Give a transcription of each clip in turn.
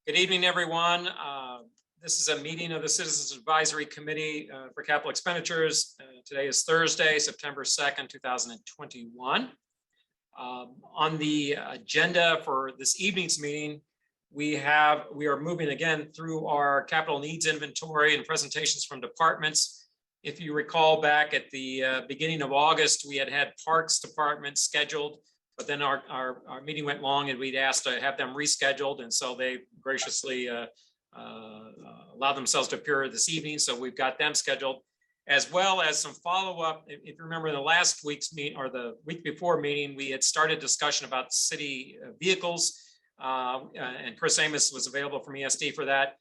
Good evening, everyone. This is a meeting of the Citizens Advisory Committee for Capital Expenditures. Today is Thursday, September 2nd, 2021. On the agenda for this evening's meeting, we are moving again through our capital needs inventory and presentations from departments. If you recall, back at the beginning of August, we had Parks Department scheduled, but then our meeting went long and we'd asked to have them rescheduled. And so they graciously allowed themselves to appear this evening. So we've got them scheduled, as well as some follow-up. If you remember, in the last week's meeting or the week before meeting, we had started discussion about city vehicles. And Chris Amos was available from ESD for that.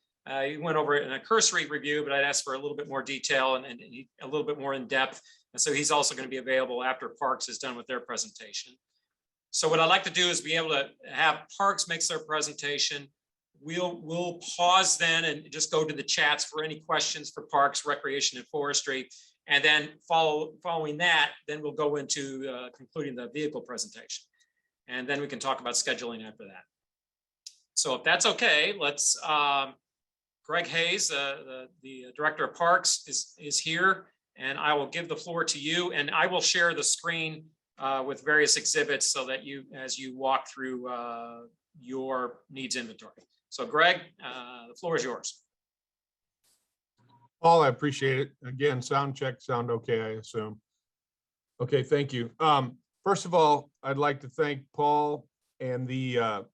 He went over it in a cursory review, but I'd asked for a little bit more detail and a little bit more in depth. And so he's also going to be available after Parks is done with their presentation. So what I'd like to do is be able to have Parks makes their presentation. We'll pause then and just go to the chats for any questions for Parks, Recreation, and Forestry. And then following that, then we'll go into concluding the vehicle presentation. And then we can talk about scheduling after that. So if that's okay, let's, Greg Hayes, the Director of Parks is here, and I will give the floor to you, and I will share the screen with various exhibits so that as you walk through your needs inventory. So Greg, the floor is yours. Paul, I appreciate it. Again, sound check, sound okay, I assume. Okay, thank you. First of all, I'd like to thank Paul and the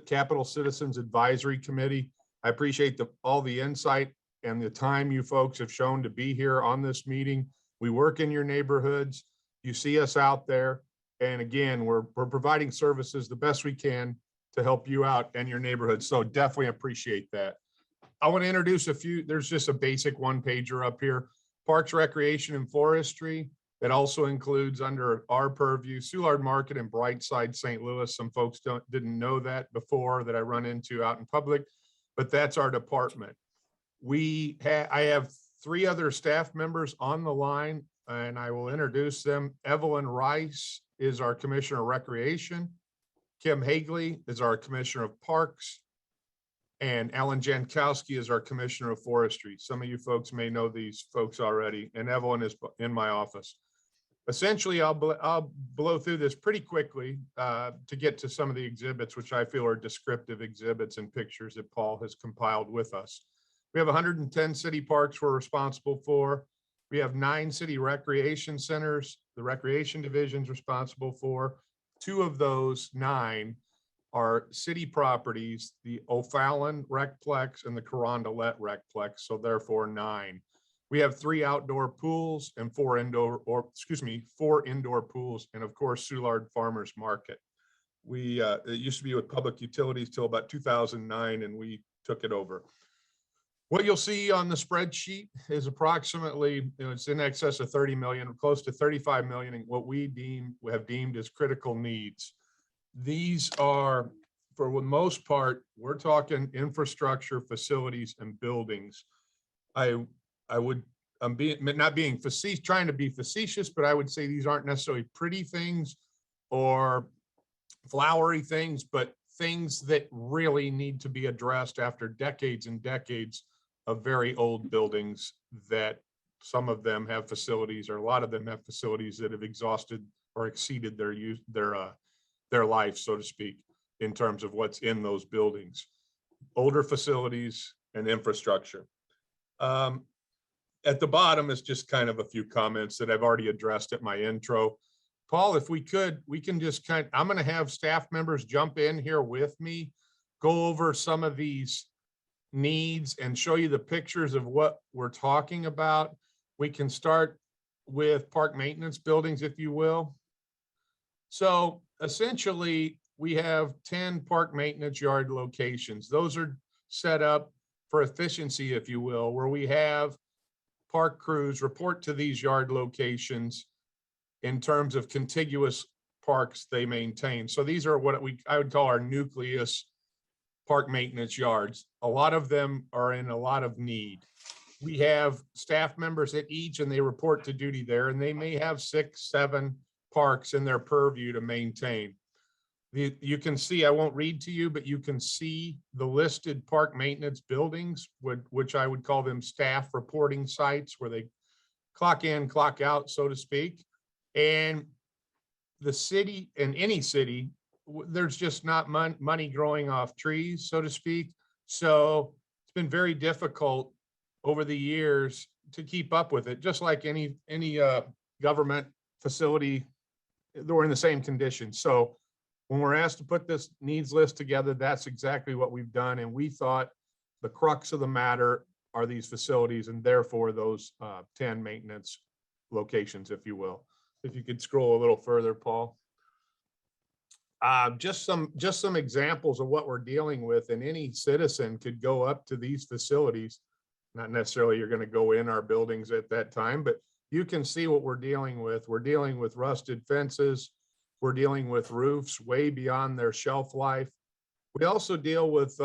Capital Citizens Advisory Committee. I appreciate all the insight and the time you folks have shown to be here on this meeting. We work in your neighborhoods. You see us out there. And again, we're providing services the best we can to help you out and your neighborhood. So definitely appreciate that. I want to introduce a few. There's just a basic one pager up here. Parks, Recreation, and Forestry. That also includes under our purview, Soulard Market and Brightside, St. Louis. Some folks didn't know that before that I run into out in public, but that's our department. I have three other staff members on the line, and I will introduce them. Evelyn Rice is our Commissioner of Recreation. Kim Hagley is our Commissioner of Parks. And Alan Jankowski is our Commissioner of Forestry. Some of you folks may know these folks already, and Evelyn is in my office. Essentially, I'll blow through this pretty quickly to get to some of the exhibits, which I feel are descriptive exhibits and pictures that Paul has compiled with us. We have 110 city parks we're responsible for. We have 9 city recreation centers. The recreation division is responsible for. 2 of those 9 are city properties, the O'Fallon Recplex and the Carondelet Recplex, so therefore 9. We have 3 outdoor pools and 4 indoor pools, and of course, Soulard Farmers Market. It used to be with Public Utilities till about 2009, and we took it over. What you'll see on the spreadsheet is approximately, it's in excess of 30 million, close to 35 million, in what we have deemed as critical needs. These are, for the most part, we're talking infrastructure, facilities, and buildings. I'm not being facetious, trying to be facetious, but I would say these aren't necessarily pretty things or flowery things, but things that really need to be addressed after decades and decades of very old buildings, that some of them have facilities, or a lot of them have facilities that have exhausted or exceeded their life, so to speak, in terms of what's in those buildings. Older facilities and infrastructure. At the bottom is just kind of a few comments that I've already addressed at my intro. Paul, if we can just I'm going to have staff members jump in here with me, go over some of these needs and show you the pictures of what we're talking about. We can start with park maintenance buildings, if you will. So essentially, we have 10 park maintenance yard locations. Those are set up for efficiency, if you will, where we have park crews report to these yard locations in terms of contiguous parks they maintain. So these are what I would call our nucleus park maintenance yards. A lot of them are in a lot of need. We have staff members at each, and they report to duty there, and they may have 6, 7 parks in their purview to maintain. You can see, I won't read to you, but you can see the listed park maintenance buildings, which I would call them staff reporting sites where they clock in, clock out, so to speak. And the city, in any city, there's just not money growing off trees, so to speak. So it's been very difficult over the years to keep up with it, just like any government facility, they're in the same condition. So when we're asked to put this needs list together, that's exactly what we've done. And we thought the crux of the matter are these facilities, and therefore those 10 maintenance locations, if you will. If you could scroll a little further, Paul. Just some examples of what we're dealing with, and any citizen could go up to these facilities. Not necessarily you're going to go in our buildings at that time, but you can see what we're dealing with. We're dealing with rusted fences. We're dealing with roofs way beyond their shelf life. We also deal with,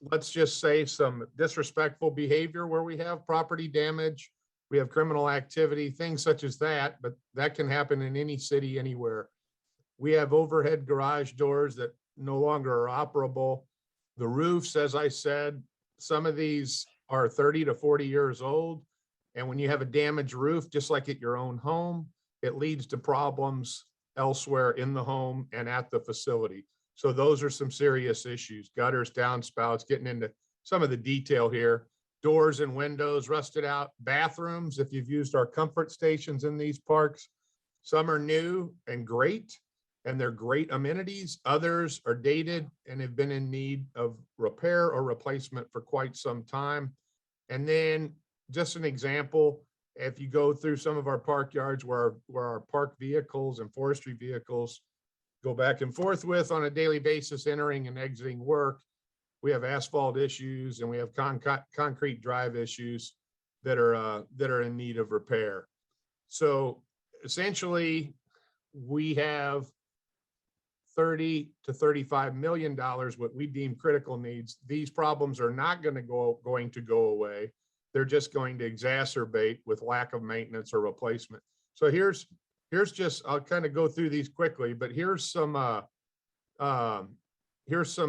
let's just say, some disrespectful behavior where we have property damage. We have criminal activity, things such as that, but that can happen in any city, anywhere. We have overhead garage doors that no longer are operable. The roofs, as I said, some of these are 30 to 40 years old. And when you have a damaged roof, just like at your own home, it leads to problems elsewhere in the home and at the facility. So those are some serious issues. Gutters, downspouts, getting into some of the detail here. Doors and windows rusted out. Bathrooms, if you've used our comfort stations in these parks, some are new and great, and they're great amenities. Others are dated and have been in need of repair or replacement for quite some time. And then just an example, if you go through some of our park yards where our park vehicles and forestry vehicles go back and forth with on a daily basis, entering and exiting work, we have asphalt issues and we have concrete drive issues that are in need of repair. So essentially, we have $30 to $35 million, what we deem critical needs. These problems are not going to go away. They're just going to exacerbate with lack of maintenance or replacement. So here's just, I'll kind of go through these quickly, but here's some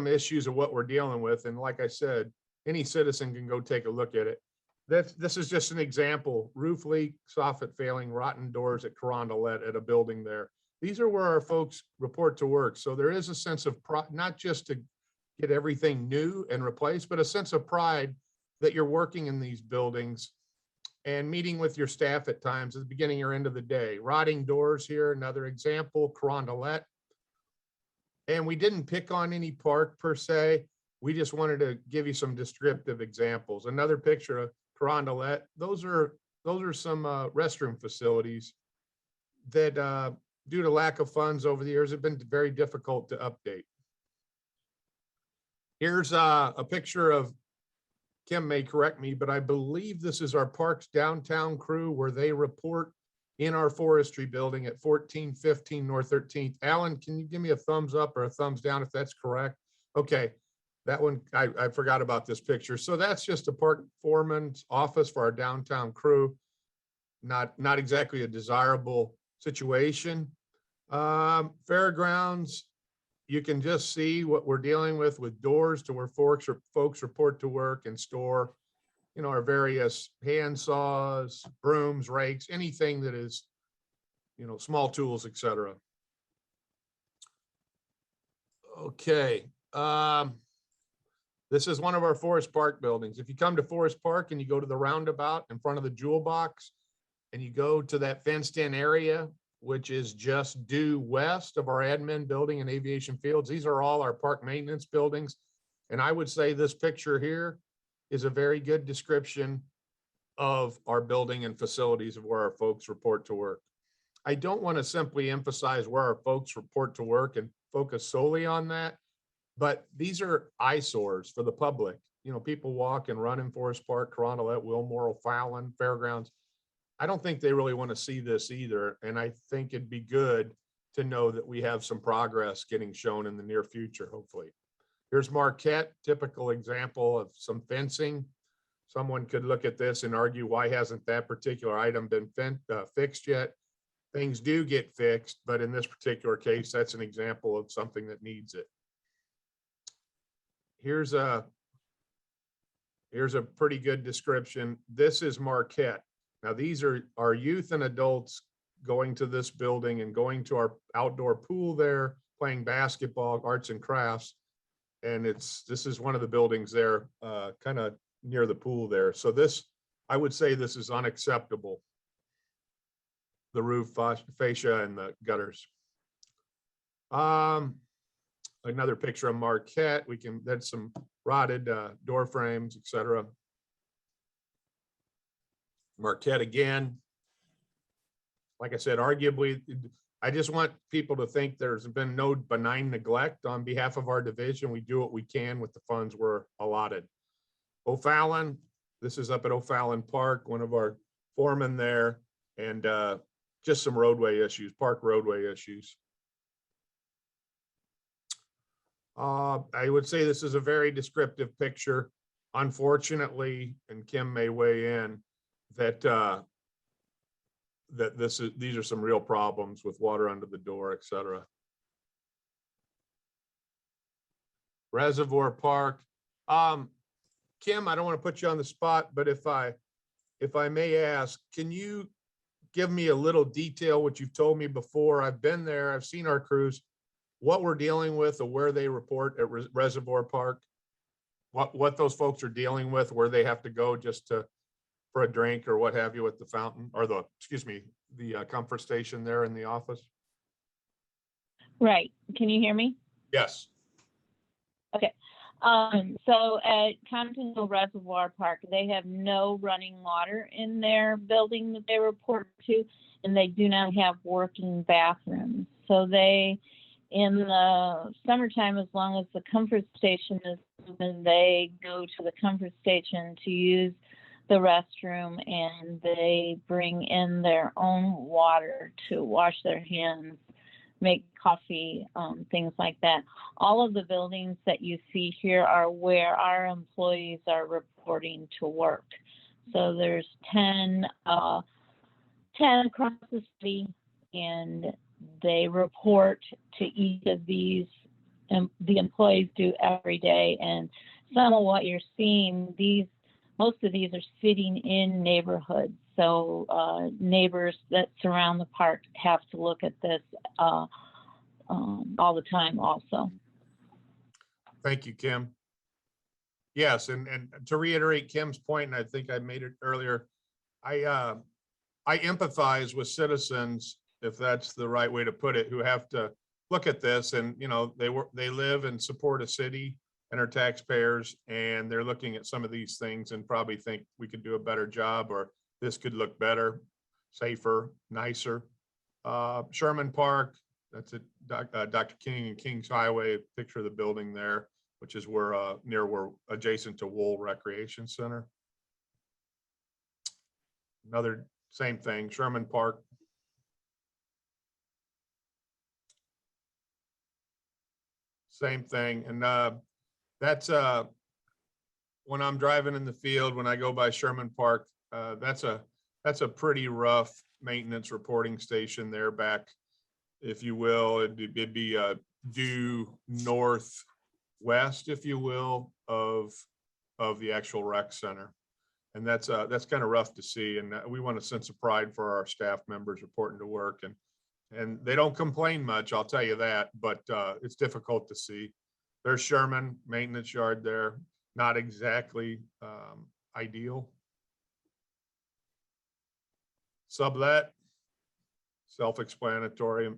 issues of what we're dealing with. And like I said, any citizen can go take a look at it. This is just an example: roof leak, soffit failing, rotten doors at Carondelet at a building there. These are where our folks report to work. So there is a sense of pride, not just to get everything new and replaced, but a sense of pride that you're working in these buildings and meeting with your staff at times at the beginning or end of the day. Rotting doors here, another example, Carondelet. And we didn't pick on any park per se. We just wanted to give you some descriptive examples. Another picture of Carondelet. Those are some restroom facilities that due to lack of funds over the years have been very difficult to update. Here's a picture of, Kim may correct me, but I believe this is our parks downtown crew where they report in our forestry building at 1415 North 13th. Alan, can you give me a thumbs up or a thumbs down if that's correct? Okay, that one, I forgot about this picture. So that's just a park foreman's office for our downtown crew. Not exactly a desirable situation. Fairgrounds, you can just see what we're dealing with doors to where folks report to work and store, our various hand saws, brooms, rakes, anything that is, small tools, etc. Okay. This is one of our Forest Park buildings. If you come to Forest Park and you go to the roundabout in front of the Jewel Box and you go to that fenced in area, which is just due west of our admin building and aviation fields. These are all our park maintenance buildings. And I would say this picture here is a very good description of our building and facilities of where our folks report to work. I don't want to simply emphasize where our folks report to work and focus solely on that, but these are eyesores for the public. People walk and run in Forest Park, Carondelet, Wilmore, O'Fallon, Fairgrounds. I don't think they really want to see this either. And I think it'd be good to know that we have some progress getting shown in the near future, hopefully. Here's Marquette, typical example of some fencing. Someone could look at this and argue, why hasn't that particular item been fixed yet? things do get fixed, but in this particular case, that's an example of something that needs it. Here's a pretty good description. This is Marquette. Now, these are our youth and adults going to this building and going to our outdoor pool there, playing basketball, arts and crafts. And this is one of the buildings there, kind of near the pool there. So this, I would say this is unacceptable. The roof fascia and the gutters. Another picture of Marquette. That's some rotted door frames, etc. Marquette again. Like I said, arguably, I just want people to think there's been no benign neglect on behalf of our division. We do what we can with the funds we're allotted. O'Fallon, this is up at O'Fallon Park, one of our foremen there, and just some roadway issues, park roadway issues. I would say this is a very descriptive picture. Unfortunately, and Kim may weigh in, that these are some real problems with water under the door, etc. Reservoir Park. Kim, I don't want to put you on the spot, but if I may ask, can you give me a little detail, what you've told me before? I've been there, I've seen our crews, what we're dealing with, or where they report at Reservoir Park, what those folks are dealing with, where they have to go just for a drink or what have you at the fountain, or the comfort station there in the office. Right. Can you hear me? Yes. Okay. So at Continental Reservoir Park, they have no running water in their building that they report to, and they do not have working bathrooms. So they, in the summertime, as long as the comfort station is open, they go to the comfort station to use the restroom, and they bring in their own water to wash their hands, make coffee, things like that. All of the buildings that you see here are where our employees are reporting to work. So there's 10 across the city, and they report to each of these, the employees do every day. And some of what you're seeing, most of these are sitting in neighborhoods. So neighbors that surround the park have to look at this all the time also. Thank you, Kim. Yes, and to reiterate Kim's point, and I think I made it earlier, I empathize with citizens, if that's the right way to put it, who have to look at this, and they live and support a city and our taxpayers, and they're looking at some of these things and probably think we could do a better job, or this could look better, safer, nicer. Sherman Park, that's at Dr. King and Kings Highway, picture of the building there, which is where we're adjacent to Wool Recreation Center. Another same thing, Sherman Park. Same thing, and that's when I'm driving in the field, when I go by Sherman Park, that's a pretty rough maintenance reporting station there back, if you will. It'd be due northwest, if you will, of the actual rec center. And that's kind of rough to see. And we want a sense of pride for our staff members reporting to work. And they don't complain much, I'll tell you that, but it's difficult to see. There's Sherman maintenance yard there, not exactly ideal. Sublet, self-explanatory.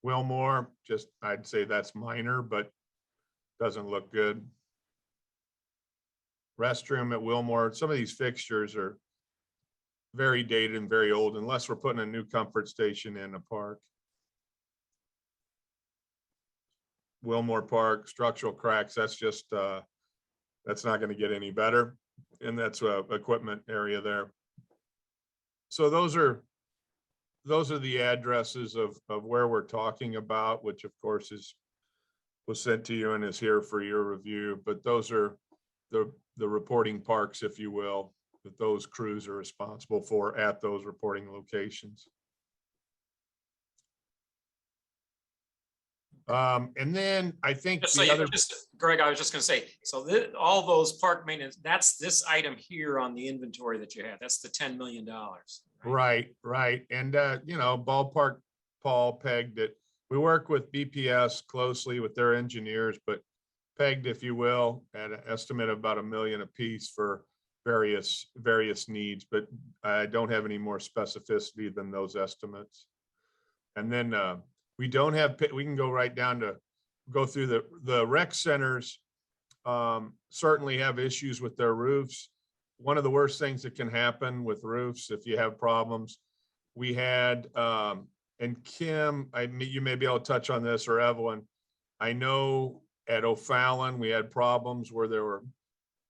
Wilmore, just I'd say that's minor, but doesn't look good. Restroom at Wilmore, some of these fixtures are very dated and very old, unless we're putting a new comfort station in a park. Wilmore Park, structural cracks, that's just, that's not gonna get any better. And that's a equipment area there. So those are the addresses of where we're talking about, which of course is was sent to you and is here for your review, but those are the reporting parks, if you will, that those crews are responsible for at those reporting locations. And then I think Just so the you, other, Greg, I was just gonna say, so all those park maintenance, that's this item here on the inventory that you have. That's the $10 million. right. And, you know, ballpark, Paul pegged it. We work with BPS closely with their engineers, but pegged, if you will, at an estimate of about $1 million apiece for various needs, but I don't have any more specificity than those estimates. And then we don't have, we can go right down to go through the rec centers. Certainly have issues with their roofs. One of the worst things that can happen with roofs, if you have problems, we had, and Kim, you may be able to touch on this, or Evelyn, I know at O'Fallon, we had problems where there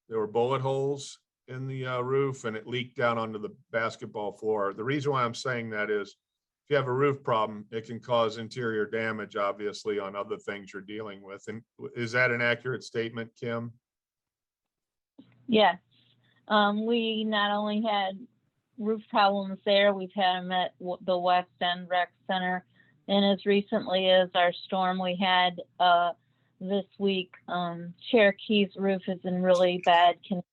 were bullet holes in the roof and it leaked down onto the basketball floor. The reason why I'm saying that is if you have a roof problem, it can cause interior damage, obviously, on other things you're dealing with. And is that an accurate statement, Kim? Yes. We not only had roof problems there, we've had them at the West End Rec Center. And as recently as our storm we had this week, Cherokee's roof is in really bad condition.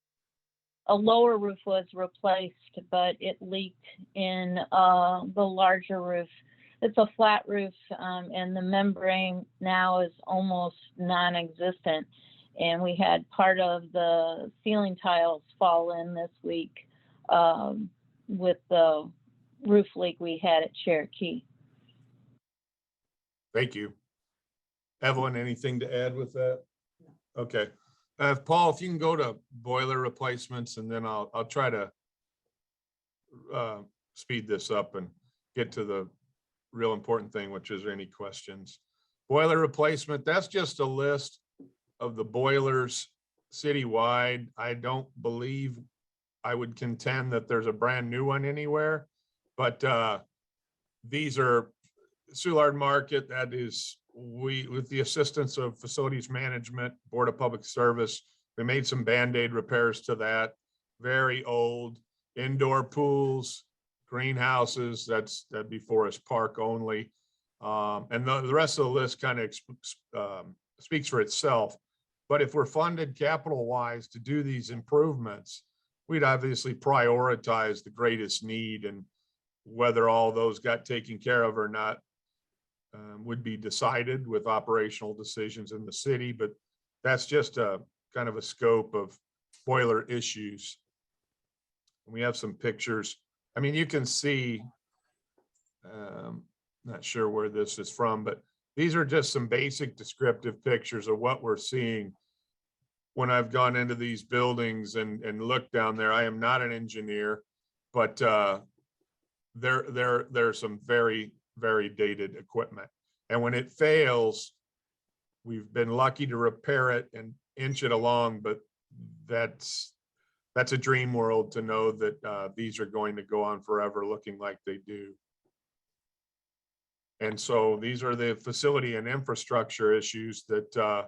A lower roof was replaced, but it leaked in the larger roof. It's a flat roof, and the membrane now is almost non-existent. And we had part of the ceiling tiles fall in this week with the roof leak we had at Cherokee. Thank you. Evelyn, anything to add with that? Okay. Paul, if you can go to boiler replacements, and then I'll try to speed this up and get to the real important thing, which is any questions. Boiler replacement, that's just a list of the boilers citywide. I don't believe, I would contend that there's a brand new one anywhere, but these are Soulard Market. That is, with the assistance of Facilities Management, Board of Public Service, we made some Band-Aid repairs to that. Very old indoor pools, greenhouses, that'd be Forest Park only. And the rest of the list kind of speaks for itself. But if we're funded capital-wise to do these improvements, we'd obviously prioritize the greatest need, and whether all those got taken care of or not would be decided with operational decisions in the city. But that's just a kind of a scope of boiler issues. We have some pictures. I mean, you can see, not sure where this is from, but these are just some basic descriptive pictures of what we're seeing when I've gone into these buildings and looked down there. I am not an engineer, but there's some very, very dated equipment. And when it fails, we've been lucky to repair it and inch it along, but that's a dream world to know that these are going to go on forever looking like they do. And so these are the facility and infrastructure issues that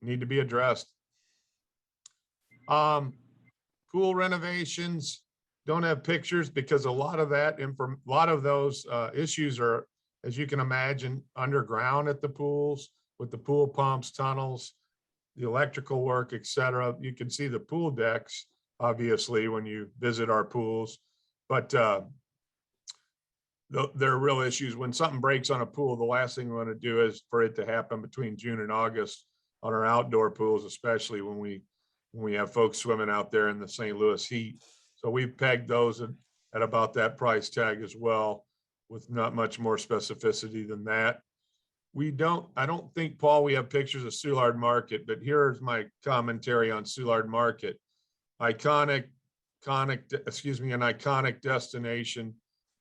need to be addressed. Pool renovations, don't have pictures because a lot of those issues are, as you can imagine, underground at the pools with the pool pumps, tunnels, the electrical work, etc. You can see the pool decks, obviously, when you visit our pools, but there are real issues. When something breaks on a pool, the last thing we want to do is for it to happen between June and August on our outdoor pools, especially when we have folks swimming out there in the St. Louis heat. So we've pegged those at about that price tag as well, with not much more specificity than that. I don't think, Paul, we have pictures of Soulard Market, but here's my commentary on Soulard Market. An iconic destination,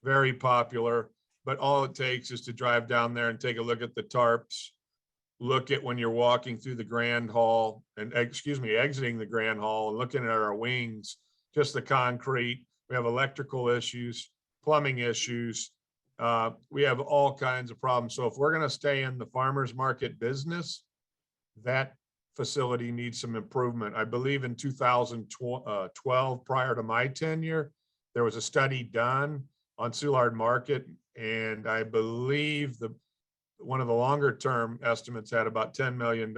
very popular, but all it takes is to drive down there and take a look at the tarps, look at when you're walking through the Grand Hall and, exiting the Grand Hall and looking at our wings, just the concrete. We have electrical issues, plumbing issues, We have all kinds of problems. So if we're going to stay in the farmer's market business, that facility needs some improvement. I believe in 2012, prior to my tenure, there was a study done on Soulard Market, and I believe one of the longer term estimates had about $10 million,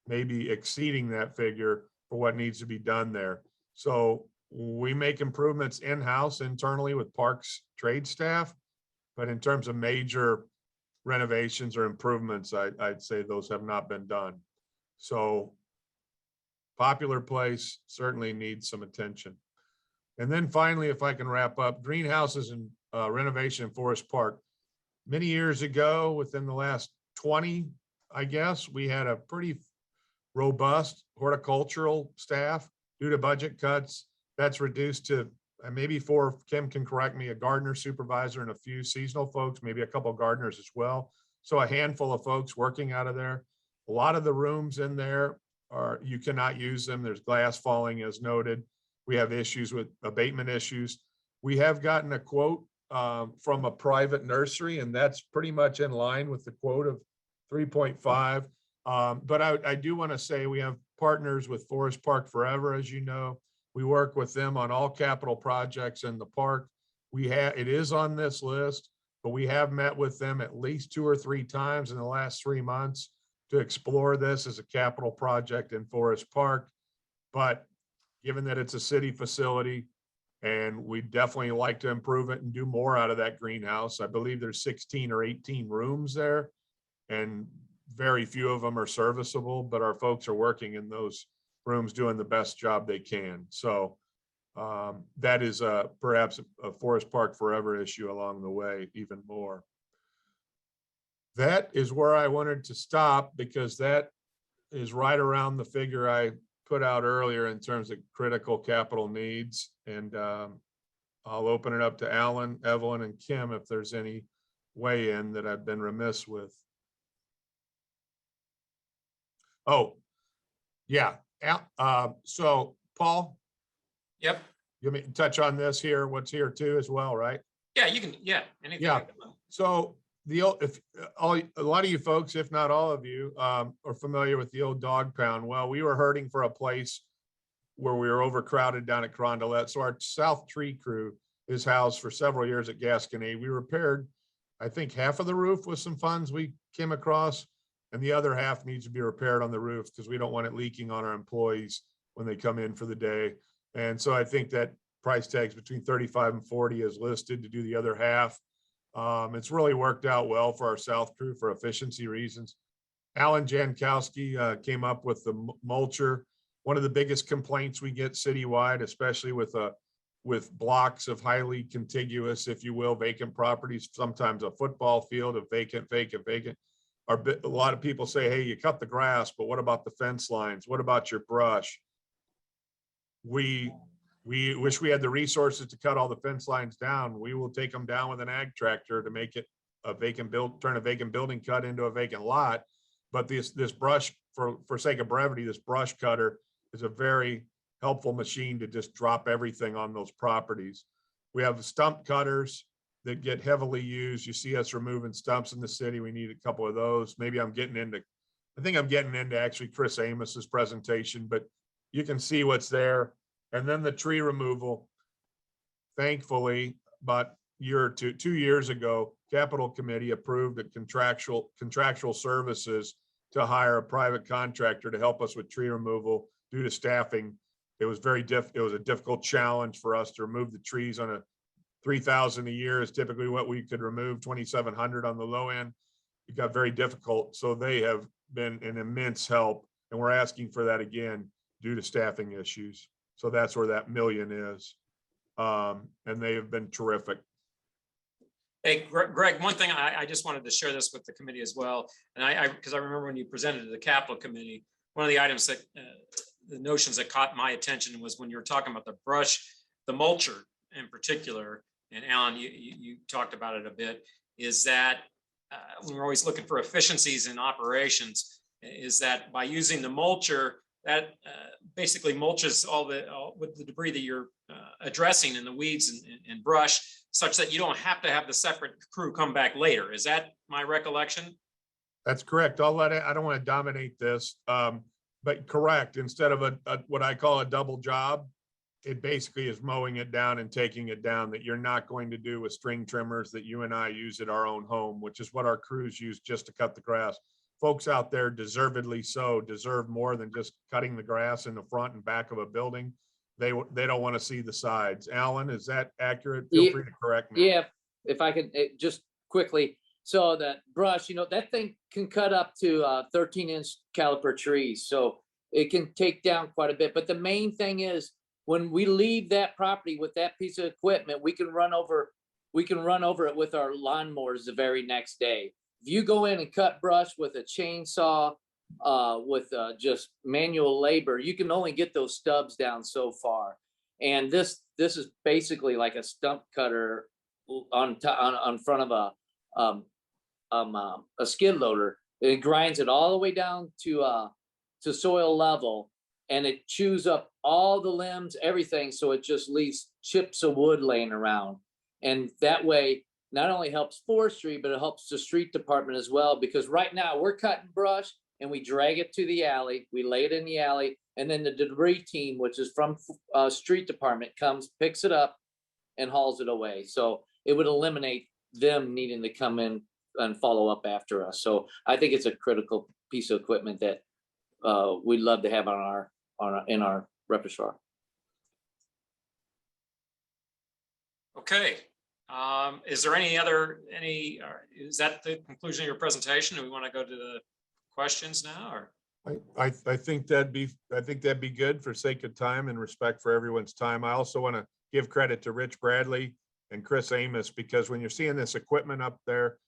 maybe exceeding that figure for what needs to be done there. So we make improvements in-house internally with parks trade staff, but in terms of major renovations or improvements, I'd say those have not been done. So popular place certainly needs some attention. And then finally, if I can wrap up, greenhouses and renovation in Forest Park. Many years ago, within the last 20, I guess, we had a pretty robust horticultural staff. Due to budget cuts, that's reduced to maybe 4, Kim can correct me, a gardener supervisor and a few seasonal folks, maybe a couple of gardeners as well. So a handful of folks working out of there. A lot of the rooms in there you cannot use them. There's glass falling as noted. We have issues with abatement issues. We have gotten a quote from a private nursery, and that's pretty much in line with the quote of 3.5. But I do want to say we have partners with Forest Park Forever, as you know. We work with them on all capital projects in the park. It is on this list, but we have met with them at least 2 or 3 times in the last 3 months to explore this as a capital project in Forest Park. But given that it's a city facility and we definitely like to improve it and do more out of that greenhouse, I believe there's 16 or 18 rooms there and very few of them are serviceable, but our folks are working in those rooms doing the best job they can. So that is perhaps a Forest Park Forever issue along the way, even more. That is where I wanted to stop because that is right around the figure I put out earlier in terms of critical capital needs. And I'll open it up to Alan, Evelyn, and Kim if there's any weigh in that I've been remiss with. Oh, yeah. So Paul? Yep. You may touch on this here, what's here too as well, right? Yeah, you can. Yeah. Anything. Yeah. So a lot of you folks, if not all of you, are familiar with the old dog pound. Well, we were hurting for a place where we were overcrowded down at Carondelet. So our South Tree crew is housed for several years at Gasconade. We repaired, I think, half of the roof with some funds we came across, and the other half needs to be repaired on the roof because we don't want it leaking on our employees when they come in for the day. And so I think that price tag's between 35 and 40 is listed to do the other half. It's really worked out well for our South crew for efficiency reasons. Alan Jankowski came up with the mulcher. One of the biggest complaints we get citywide, especially with blocks of highly contiguous, if you will, vacant properties, sometimes a football field of vacant. A lot of people say, hey, you cut the grass, but what about the fence lines? What about your brush? We wish we had the resources to cut all the fence lines down. We will take them down with an ag tractor to make it turn a vacant building cut into a vacant lot. But this brush, for sake of brevity, this brush cutter is a very helpful machine to just drop everything on those properties. We have stump cutters that get heavily used. You see us removing stumps in the city. We need a couple of those. I think I'm getting into actually Chris Amos's presentation, but you can see what's there. And then the tree removal, thankfully, about two years ago, Capital Committee approved a contractual services to hire a private contractor to help us with tree removal due to staffing. It was a difficult challenge for us to remove the trees on a 3,000 a year is typically what we could remove, 2,700 on the low end. It got very difficult. So they have been an immense help, and we're asking for that again due to staffing issues. So that's where that $1 million is. And they have been terrific. Hey, Greg, one thing I just wanted to share this with the committee as well. And because I remember when you presented to the Capital Committee, one of the items that the notions that caught my attention was when you were talking about the brush, the mulcher in particular, and Alan, you talked about it a bit, is that when we're always looking for efficiencies in operations, is that by using the mulcher, that basically mulches all with the debris that you're addressing in the weeds and brush, such that you don't have to have the separate crew come back later. Is that my recollection? That's correct. I don't want to dominate this, but correct. Instead of what I call a double job, it basically is mowing it down and taking it down, that you're not going to do with string trimmers that you and I use at our own home, which is what our crews use just to cut the grass. Folks out there, deservedly so, deserve more than just cutting the grass in the front and back of a building. They don't want to see the sides. Alan, is that accurate? Feel free to correct me. Yeah, if I could just quickly. So that brush, that thing can cut up to 13-inch caliper trees. So it can take down quite a bit. But the main thing is, when we leave that property with that piece of equipment, we can run over it with our lawnmowers the very next day. If you go in and cut brush with a chainsaw, with just manual labor, you can only get those stubs down so far. And this is basically like a stump cutter on front of a skid loader. It grinds it all the way down to soil level, and it chews up all the limbs, everything, so it just leaves chips of wood laying around. And that way, not only helps forestry, but it helps the street department as well, because right now we're cutting brush and we drag it to the alley, we lay it in the alley, and then the debris team, which is from street department, comes, picks it up and hauls it away. So it would eliminate them needing to come in and follow up after us. So I think it's a critical piece of equipment that we'd love to have in our repertoire. Okay. Is there is that the conclusion of your presentation? Do we want to go to the questions now, or? I think that'd be good for sake of time and respect for everyone's time. I also want to give credit to Rich Bradley and Chris Amos, because when you're seeing this equipment up there,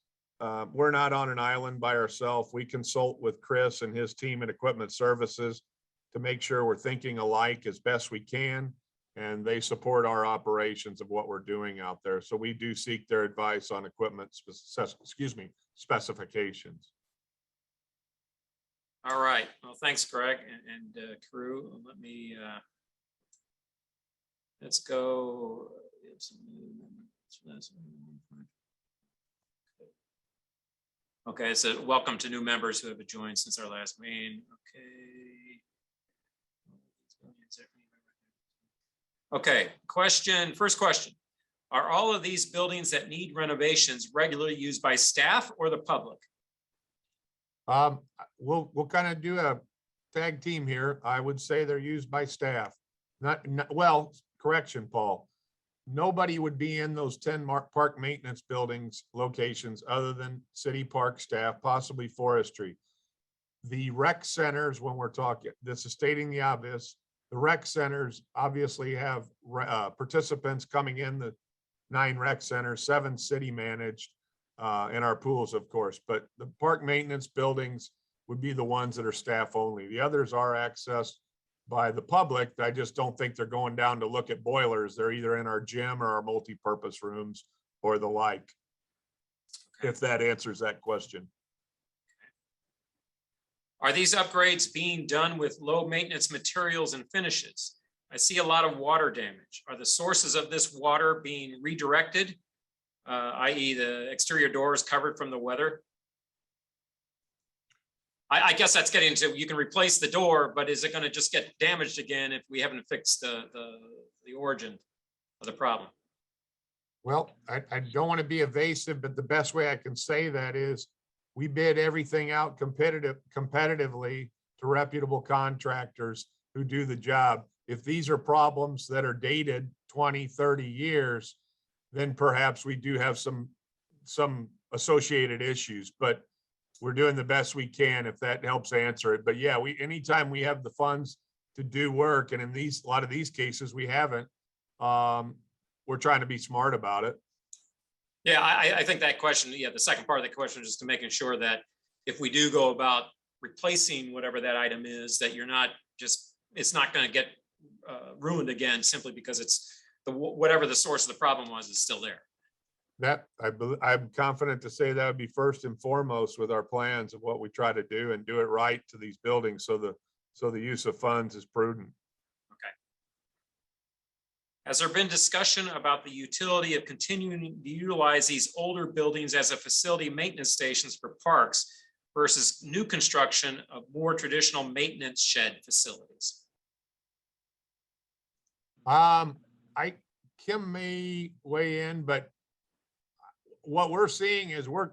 we're not on an island by ourselves. We consult with Chris and his team at Equipment Services to make sure we're thinking alike as best we can. And they support our operations of what we're doing out there. So we do seek their advice on equipment, specifications. All right. Well, thanks, Greg and crew. Let's go. Okay, so welcome to new members who have joined since our last meeting. Okay, first question. Are all of these buildings that need renovations regularly used by staff or the public? We'll kind of do a tag team here. I would say they're used by staff. Well, correction, Paul. Nobody would be in those 10 park maintenance buildings locations other than city park staff, possibly forestry. The rec centers, when we're talking, this is stating the obvious, the rec centers obviously have participants coming in, the 9 rec centers, 7 city managed, and our pools, of course, but the park maintenance buildings would be the ones that are staff only. The others are accessed by the public. I just don't think they're going down to look at boilers. They're either in our gym or our multi-purpose rooms or the like. Okay. If that answers that question. Are these upgrades being done with low maintenance materials and finishes? I see a lot of water damage. Are the sources of this water being redirected, i.e. the exterior doors covered from the weather? I guess that's getting to, you can replace the door, but is it going to just get damaged again if we haven't fixed the origin of the problem? Well, I don't want to be evasive, but the best way I can say that is we bid everything out competitively to reputable contractors who do the job. If these are problems that are dated 20, 30 years, then perhaps we do have some associated issues, but we're doing the best we can if that helps answer it. But yeah, anytime we have the funds to do work, and in a lot of these cases we haven't, we're trying to be smart about it. Yeah, I think that question, the second part of the question is just to making sure that if we do go about replacing whatever that item is, that it's not going to get ruined again simply because it's whatever the source of the problem was is still there. That I'm confident to say that would be first and foremost with our plans of what we try to do and do it right to these buildings, so So the use of funds is prudent. Has there been discussion about the utility of continuing to utilize these older buildings as a facility maintenance stations for parks versus new construction of more traditional maintenance shed facilities? Kim may weigh in, but what we're seeing is we're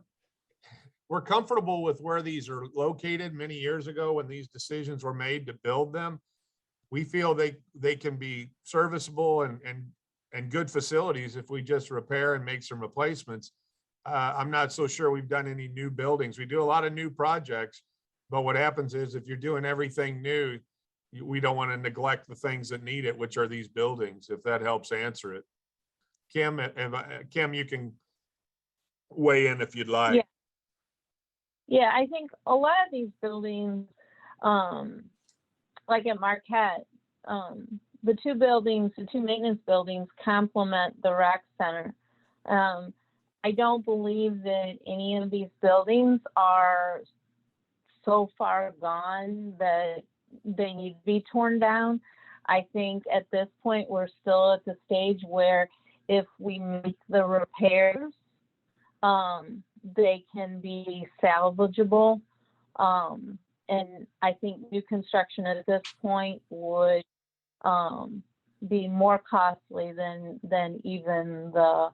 comfortable with where these are located. Many years ago, when these decisions were made to build them, we feel they can be serviceable and good facilities if we just repair and make some replacements. I'm not so sure we've done any new buildings. We do a lot of new projects, but what happens is if you're doing everything new, we don't want to neglect the things that need it, which are these buildings, if that helps answer it. Kim, Kim, you can weigh in if you'd like. Yeah. Yeah, I think a lot of these buildings, like at Marquette, the two maintenance buildings complement the rec center. I don't believe that any of these buildings are so far gone that they need to be torn down. I think at this point, we're still at the stage where if we make the repairs, they can be salvageable. And I think new construction at this point would be more costly than even the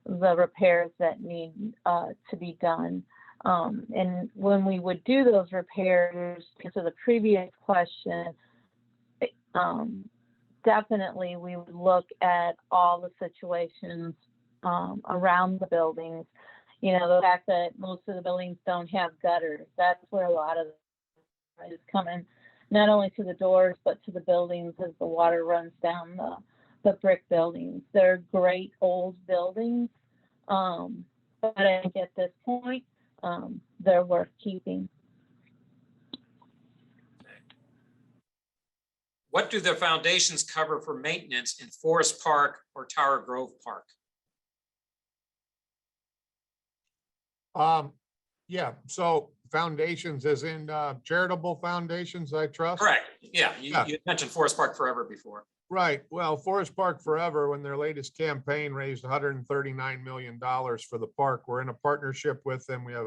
repairs that need to be done. And when we would do those repairs, to the previous question, definitely we would look at all the situations around the buildings. You know, the fact that most of the buildings don't have gutters, that's where a lot of it is coming, not only to the doors, but to the buildings as the water runs down the brick buildings. They're great old buildings, but I think at this point, they're worth keeping. What do the foundations cover for maintenance in Forest Park or Tower Grove Park? Yeah, so foundations as in charitable foundations, I trust? Correct. Yeah, Yeah. you mentioned Forest Park Forever before. Right. Well, Forest Park Forever, when their latest campaign raised $139 million for the park, we're in a partnership with them. We have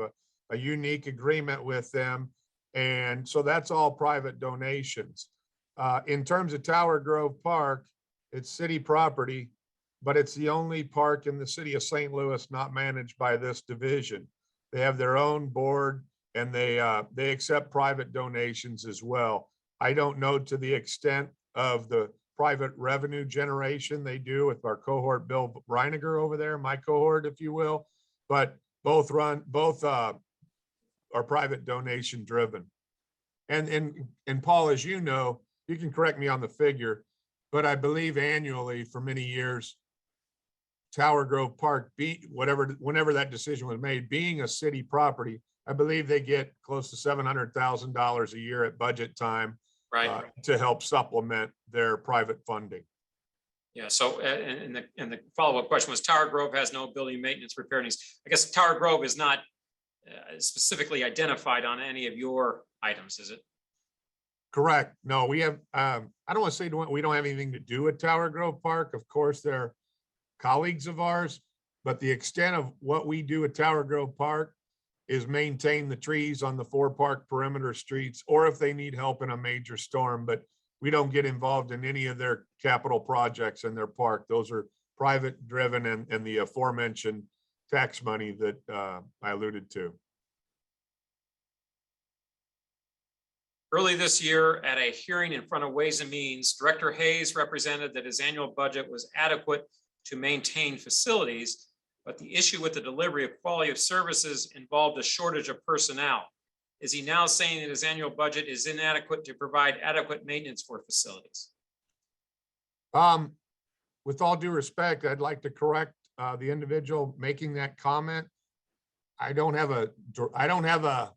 a unique agreement with them. And so that's all private donations. In terms of Tower Grove Park, it's city property, but it's the only park in the city of St. Louis not managed by this division. They have their own board and they accept private donations as well. I don't know to the extent of the private revenue generation they do with our cohort, Bill Reiniger over there, my cohort, if you will, but both are private donation driven. And Paul, as you know, you can correct me on the figure, but I believe annually for many years, Tower Grove Park, whenever that decision was made, being a city property, I believe they get close to $700,000 a year at budget time, Right. To help supplement their private funding. Yeah. So, and the follow-up question was Tower Grove has no building maintenance repair needs. I guess Tower Grove is not specifically identified on any of your items, is it? Correct. No, we have, I don't want to say we don't have anything to do with Tower Grove Park. Of course, they're colleagues of ours, but the extent of what we do at Tower Grove Park is maintain the trees on the 4 park perimeter streets, or if they need help in a major storm, but we don't get involved in any of their capital projects in their park. Those are private driven and the aforementioned tax money that I alluded to. Early this year, at a hearing in front of Ways and Means, Director Hayes represented that his annual budget was adequate to maintain facilities, but the issue with the delivery of quality of services involved a shortage of personnel. Is he now saying that his annual budget is inadequate to provide adequate maintenance for facilities? With all due respect, I'd like to correct the individual making that comment. I don't have a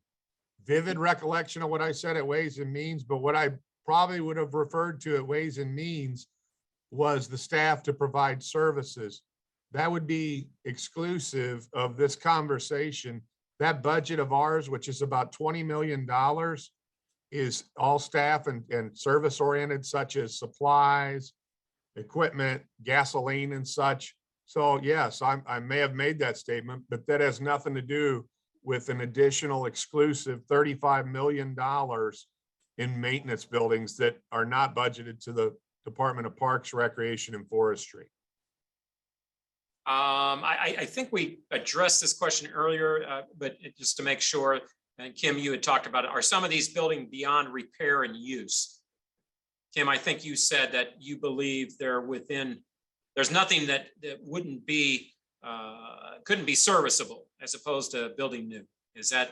vivid recollection of what I said at Ways and Means, but what I probably would have referred to at Ways and Means was the staff to provide services. That would be exclusive of this conversation. That budget of ours, which is about $20 million, is all staff and service oriented, such as supplies, equipment, gasoline and such. So yes, I may have made that statement, but that has nothing to do with an additional exclusive $35 million in maintenance buildings that are not budgeted to the Department of Parks, Recreation and Forestry. I think we addressed this question earlier, but just to make sure, and Kim, you had talked about it, are some of these buildings beyond repair and use? Kim, I think you said that you believe they're within, there's nothing that wouldn't be, couldn't be serviceable as opposed to building new. Is that?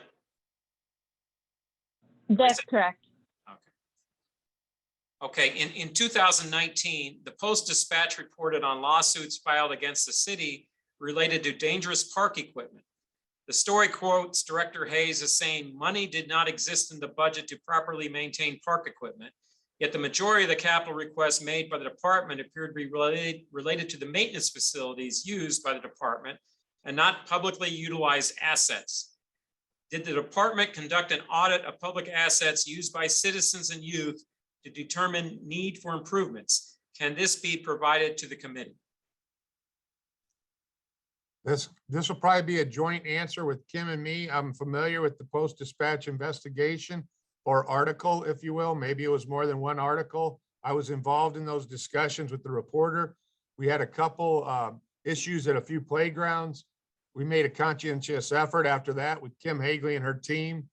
That's correct. Okay, in 2019, the Post-Dispatch reported on lawsuits filed against the city related to dangerous park equipment. The story quotes Director Hayes as saying money did not exist in the budget to properly maintain park equipment, yet the majority of the capital requests made by the department appeared to be related to the maintenance facilities used by the department and not publicly utilized assets. Did the department conduct an audit of public assets used by citizens and youth to determine need for improvements? Can this be provided to the committee? This will probably be a joint answer with Kim and me. I'm familiar with the Post-Dispatch investigation or article, if you will. Maybe it was more than one article. I was involved in those discussions with the reporter. We had a couple issues at a few playgrounds. We made a conscientious effort after that with Kim Hagley and her team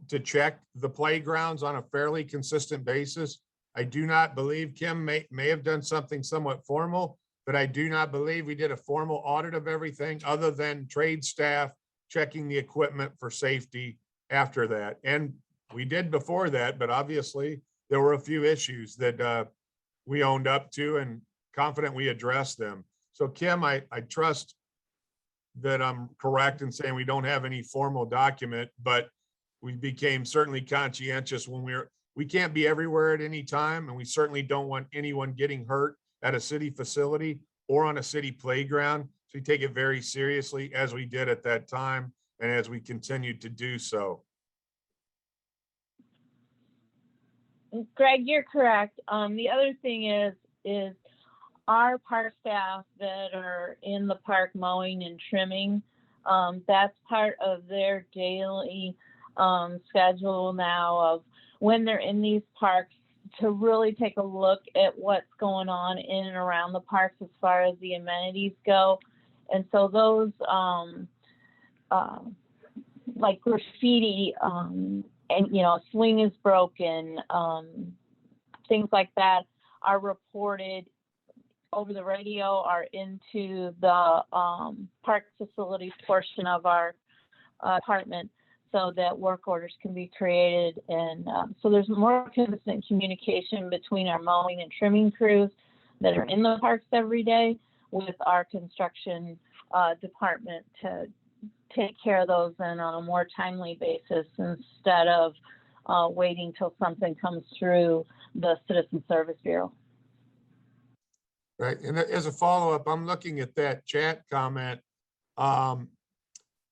to check the playgrounds on a fairly consistent basis. I do not believe Kim may have done something somewhat formal, but I do not believe we did a formal audit of everything other than trade staff checking the equipment for safety after that. And we did before that, but obviously there were a few issues that we owned up to and confident we addressed them. So Kim, I trust that I'm correct in saying we don't have any formal document, but we became certainly conscientious when we can't be everywhere at any time, and we certainly don't want anyone getting hurt at a city facility or on a city playground. So we take it very seriously, as we did at that time and as we continue to do so. Greg, you're correct. The other thing is our park staff that are in the park mowing and trimming, that's part of their daily schedule now of when they're in these parks to really take a look at what's going on in and around the parks as far as the amenities go. And so those like graffiti and a swing is broken, things like that are reported over the radio, are into the park facilities portion of our department, so that work orders can be created. And so there's more consistent communication between our mowing and trimming crews that are in the parks every day with our construction department to take care of those on a more timely basis instead of waiting till something comes through the Citizen Service Bureau. Right. And as a follow-up, I'm looking at that chat comment.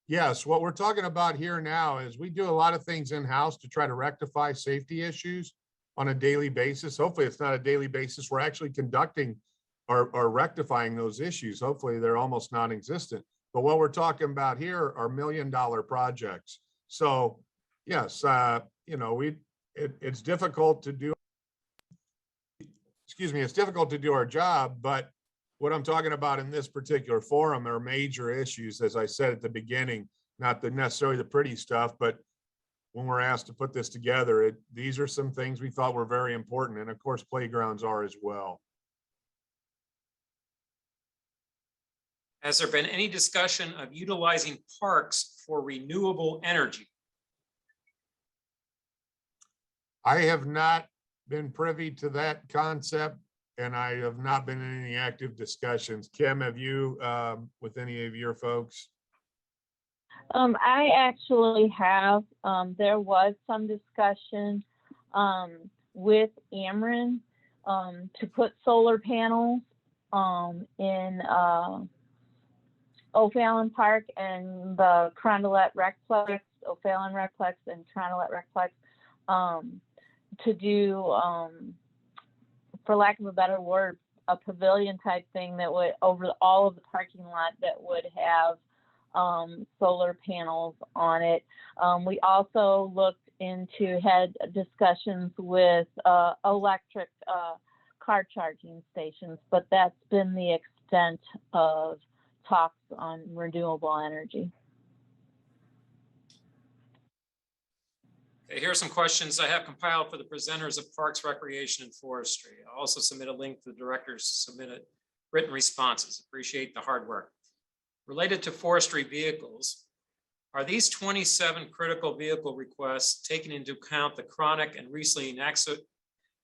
Yes, what we're talking about here now is we do a lot of things in-house to try to rectify safety issues on a daily basis. Hopefully it's not a daily basis. We're actually conducting or rectifying those issues. Hopefully they're almost non-existent. But what we're talking about here are $1 million projects. So yes, it's difficult to do. Excuse me, it's difficult to do our job, but what I'm talking about in this particular forum are major issues, as I said at the beginning, not necessarily the pretty stuff, but when we're asked to put this together, these are some things we thought were very important. And of course, playgrounds are as well. Has there been any discussion of utilizing parks for renewable energy? I have not been privy to that concept, and I have not been in any active discussions. Kim, have you with any of your folks? I actually have. There was some discussion with Ameren to put solar panels in O'Fallon Park and the Carondelet Recplex, O'Fallon Recplex and Carondelet Recplex. to do, for lack of a better word, a pavilion type thing that would over all of the parking lot that would have solar panels on it. We also had discussions with electric car charging stations, but that's been the extent of talks on renewable energy. Okay, here are some questions I have compiled for the presenters of Parks, Recreation, and Forestry. I'll also submit a link to the directors to submit written responses. Appreciate the hard work. Related to forestry vehicles, are these 27 critical vehicle requests taking into account the chronic and recently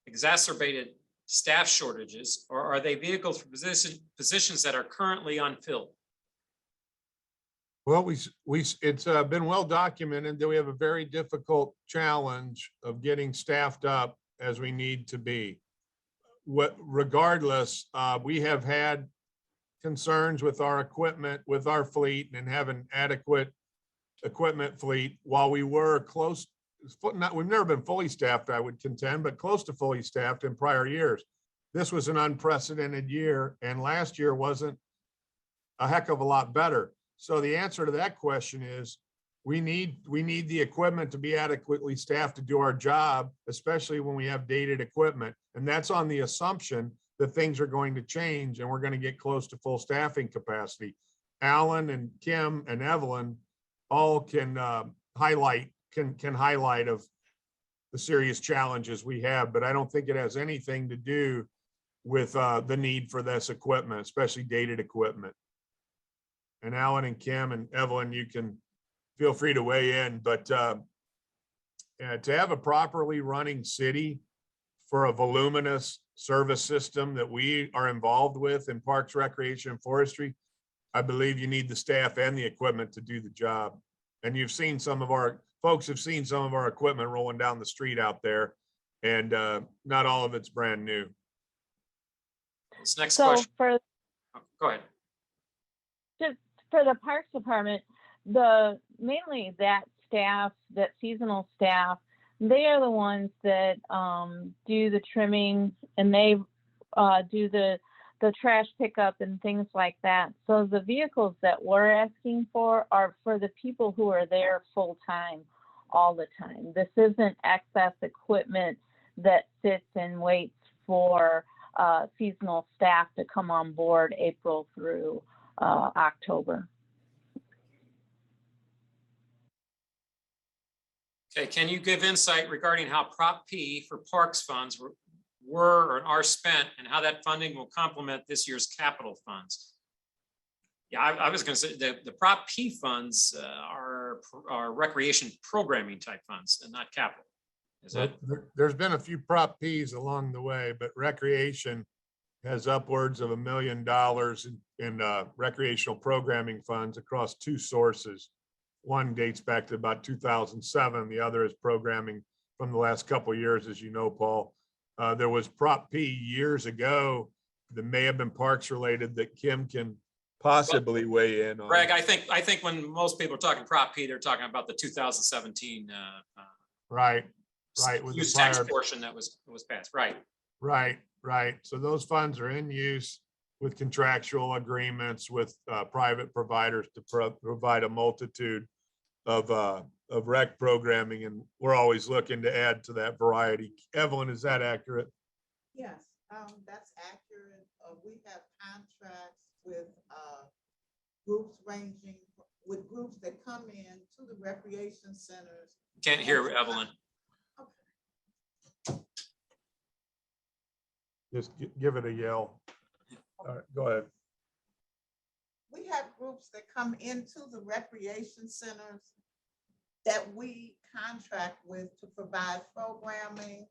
exacerbated staff shortages, or are they vehicles for positions that are currently unfilled? Well, it's been well documented that we have a very difficult challenge of getting staffed up as we need to be. Regardless, we have had concerns with our equipment, with our fleet, and having adequate equipment fleet while we were close. We've never been fully staffed, I would contend, but close to fully staffed in prior years. This was an unprecedented year, and last year wasn't a heck of a lot better. So the answer to that question is we need the equipment to be adequately staffed to do our job, especially when we have dated equipment. And that's on the assumption that things are going to change and we're going to get close to full staffing capacity. Alan and Kim and Evelyn all can highlight of the serious challenges we have, but I don't think it has anything to do with the need for this equipment, especially dated equipment. And Alan and Kim and Evelyn, you can feel free to weigh in, but to have a properly running city for a voluminous service system that we are involved with in Parks, Recreation, and Forestry, I believe you need the staff and the equipment to do the job. And you've seen folks have seen some of our equipment rolling down the street out there, and not all of it's brand new. This next question. Go ahead. For the Parks Department, mainly that staff, that seasonal staff, they are the ones that do the trimming, and they do the trash pickup and things like that. So the vehicles that we're asking for are for the people who are there full time, all the time. This isn't excess equipment that sits and waits for seasonal staff to come on board April through October. Okay, can you give insight regarding how Prop P for Parks funds were or are spent, and how that funding will complement this year's capital funds? Yeah, I was going to say the Prop P funds are recreation programming type funds and not capital. Is that? There's been a few Prop Ps along the way, but recreation has upwards of $1 million in recreational programming funds across two sources. One dates back to about 2007. The other is programming from the last couple of years, as you know, Paul. There was Prop P years ago that may have been parks related that Kim can possibly weigh in on. Greg, I think when most people are talking Prop P, they're talking about the 2017 right. With use the tax prior portion that was passed. Right. So those funds are in use with contractual agreements with private providers to provide a multitude of rec programming, and we're always looking to add to that variety. Evelyn, is that accurate? Yes, that's accurate. We have contracts with groups that come in to the recreation centers. Can't hear Evelyn. Okay. Just give it a yell. All right, go ahead. We have groups that come into the recreation centers that we contract with to provide programming.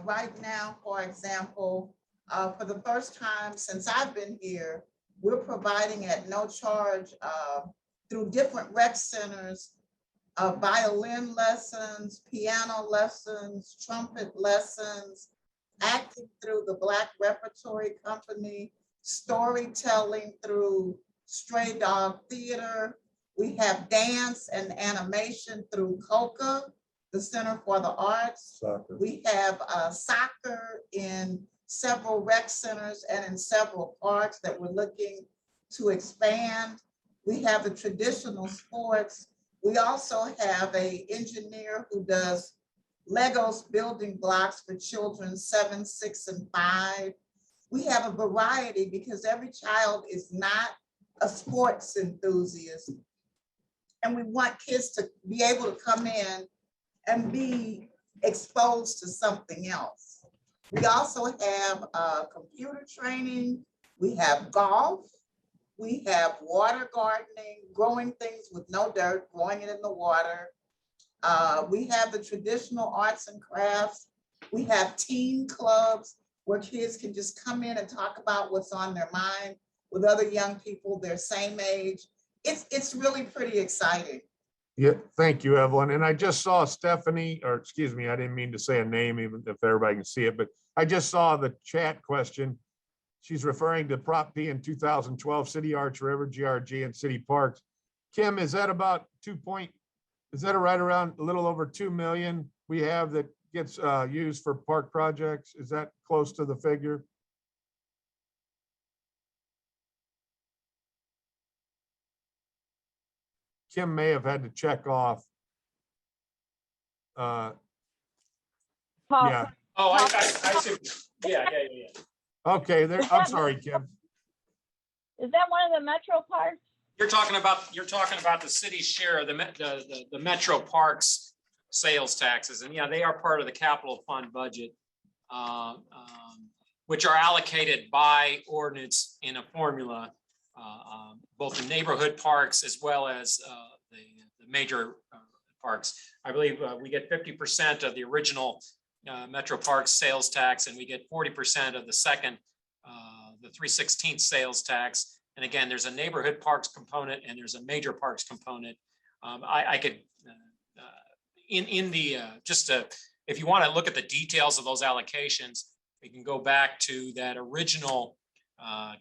Right now, for example, for the first time since I've been here, we're providing at no charge through different rec centers, violin lessons, piano lessons, trumpet lessons, acting through the Black Repertory Company, storytelling through Stray Dog Theater. We have dance and animation through COCA, the Center for the Arts. Soccer. We have soccer in several rec centers and in several parks that we're looking to expand. We have the traditional sports. We also have an engineer who does Legos building blocks for children 7, 6, and 5. We have a variety because every child is not a sports enthusiast. And we want kids to be able to come in and be exposed to something else. We also have computer training. We have golf. We have water gardening, growing things with no dirt, growing it in the water. We have the traditional arts and crafts. We have teen clubs where kids can just come in and talk about what's on their mind with other young people their same age. It's really pretty exciting. Yeah, thank you, Evelyn. And I just saw Stephanie, or excuse me, I didn't mean to say a name, even if everybody can see it, but I just saw the chat question. She's referring to Prop P in 2012, City Arts, River, GRG, and City Parks. Kim, is that about is that right around a little over 2 million we have that gets used for park projects? Is that close to the figure? Kim may have had to check off. Paul, Yeah, Oh, I see. Yeah. okay, there, I'm sorry, Kim. is that one of the metro parks? You're talking about the city's share of the Metro Parks sales taxes, and yeah, they are part of the capital fund budget, which are allocated by ordinance in a formula, both the neighborhood parks as well as the major parks. I believe we get 50% of the original Metro Parks sales tax, and we get 40% of the second, the 3/16 sales tax. And again, there's a neighborhood parks component and there's a major parks component. I could, if you want to look at the details of those allocations, we can go back to that original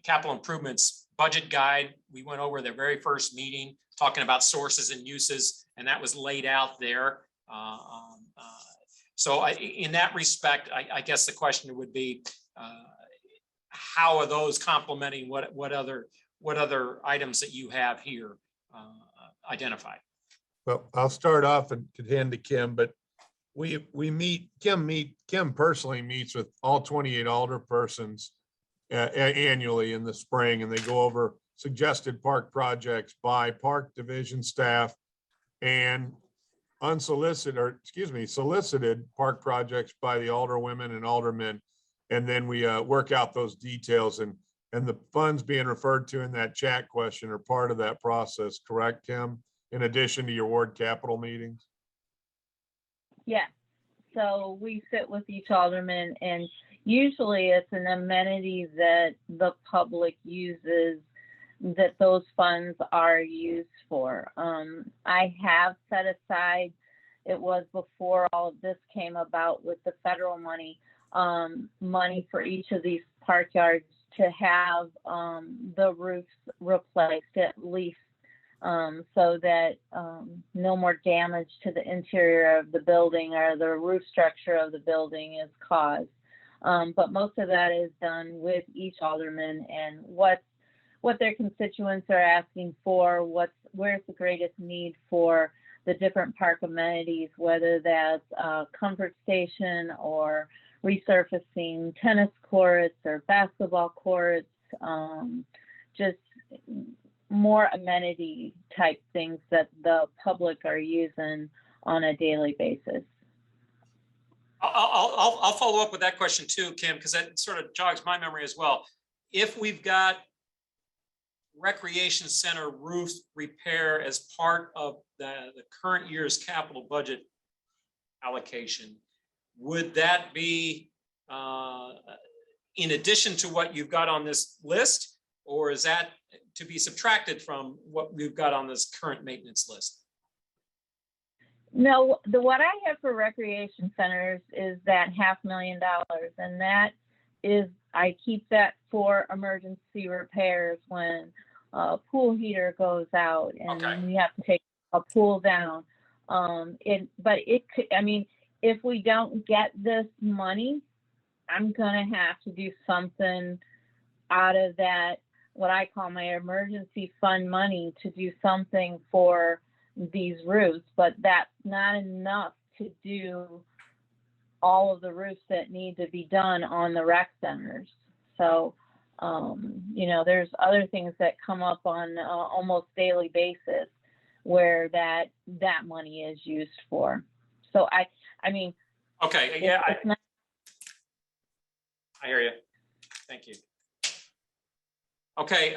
capital improvements budget guide. We went over the very first meeting talking about sources and uses, and that was laid out there. So in that respect, I guess the question would be, how are those complementing what other items that you have here identified? Well, I'll start off and could hand to Kim, but Kim personally meets with all 28 alderpersons annually in the spring, and they go over suggested park projects by park division staff and solicited park projects by the alderwomen and aldermen. And then we work out those details, and the funds being referred to in that chat question are part of that process, correct, Kim? In addition to your ward capital meetings? Yeah. So we sit with each alderman, and usually it's an amenity that the public uses that those funds are used for. I have set aside, it was before all of this came about with the federal money, money for each of these park yards to have the roofs replaced at least, so that no more damage to the interior of the building or the roof structure of the building is caused. But most of that is done with each alderman and what their constituents are asking for, where's the greatest need for the different park amenities, whether that's a comfort station or resurfacing tennis courts or basketball courts, just more amenity type things that the public are using on a daily basis. I'll follow up with that question too, Kim, because that sort of jogs my memory as well. If we've got recreation center roof repair as part of the current year's capital budget allocation, would that be in addition to what you've got on this list, or is that to be subtracted from what we've got on this current maintenance list? No, what I have for recreation centers is that $500,000, and that is, I keep that for emergency repairs when a pool heater goes out and Okay. we have to take a pool down. But it could, I mean, if we don't get this money, I'm gonna have to do something out of that, what I call my emergency fund money, to do something for these roofs, but that's not enough to do all of the roofs that need to be done on the rec centers. So, you know, there's other things that come up on almost daily basis where that money is used for. So I mean, Okay, yeah, it's not, I hear you. Thank you. Okay,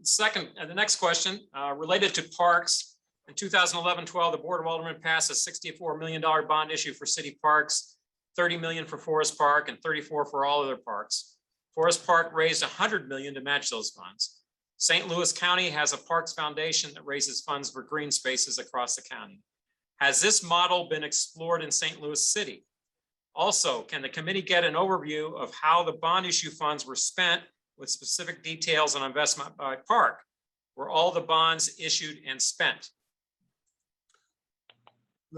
second, the next question, related to parks. In 2011-12, the Board of Aldermen passed a $64 million bond issue for city parks, 30 million for Forest Park, and 34 for all other parks. Forest Park raised 100 million to match those funds. St. Louis County has a Parks Foundation that raises funds for green spaces across the county. Has this model been explored in St. Louis City? Also, can the committee get an overview of how the bond issue funds were spent with specific details on investment by park? Were all the bonds issued and spent?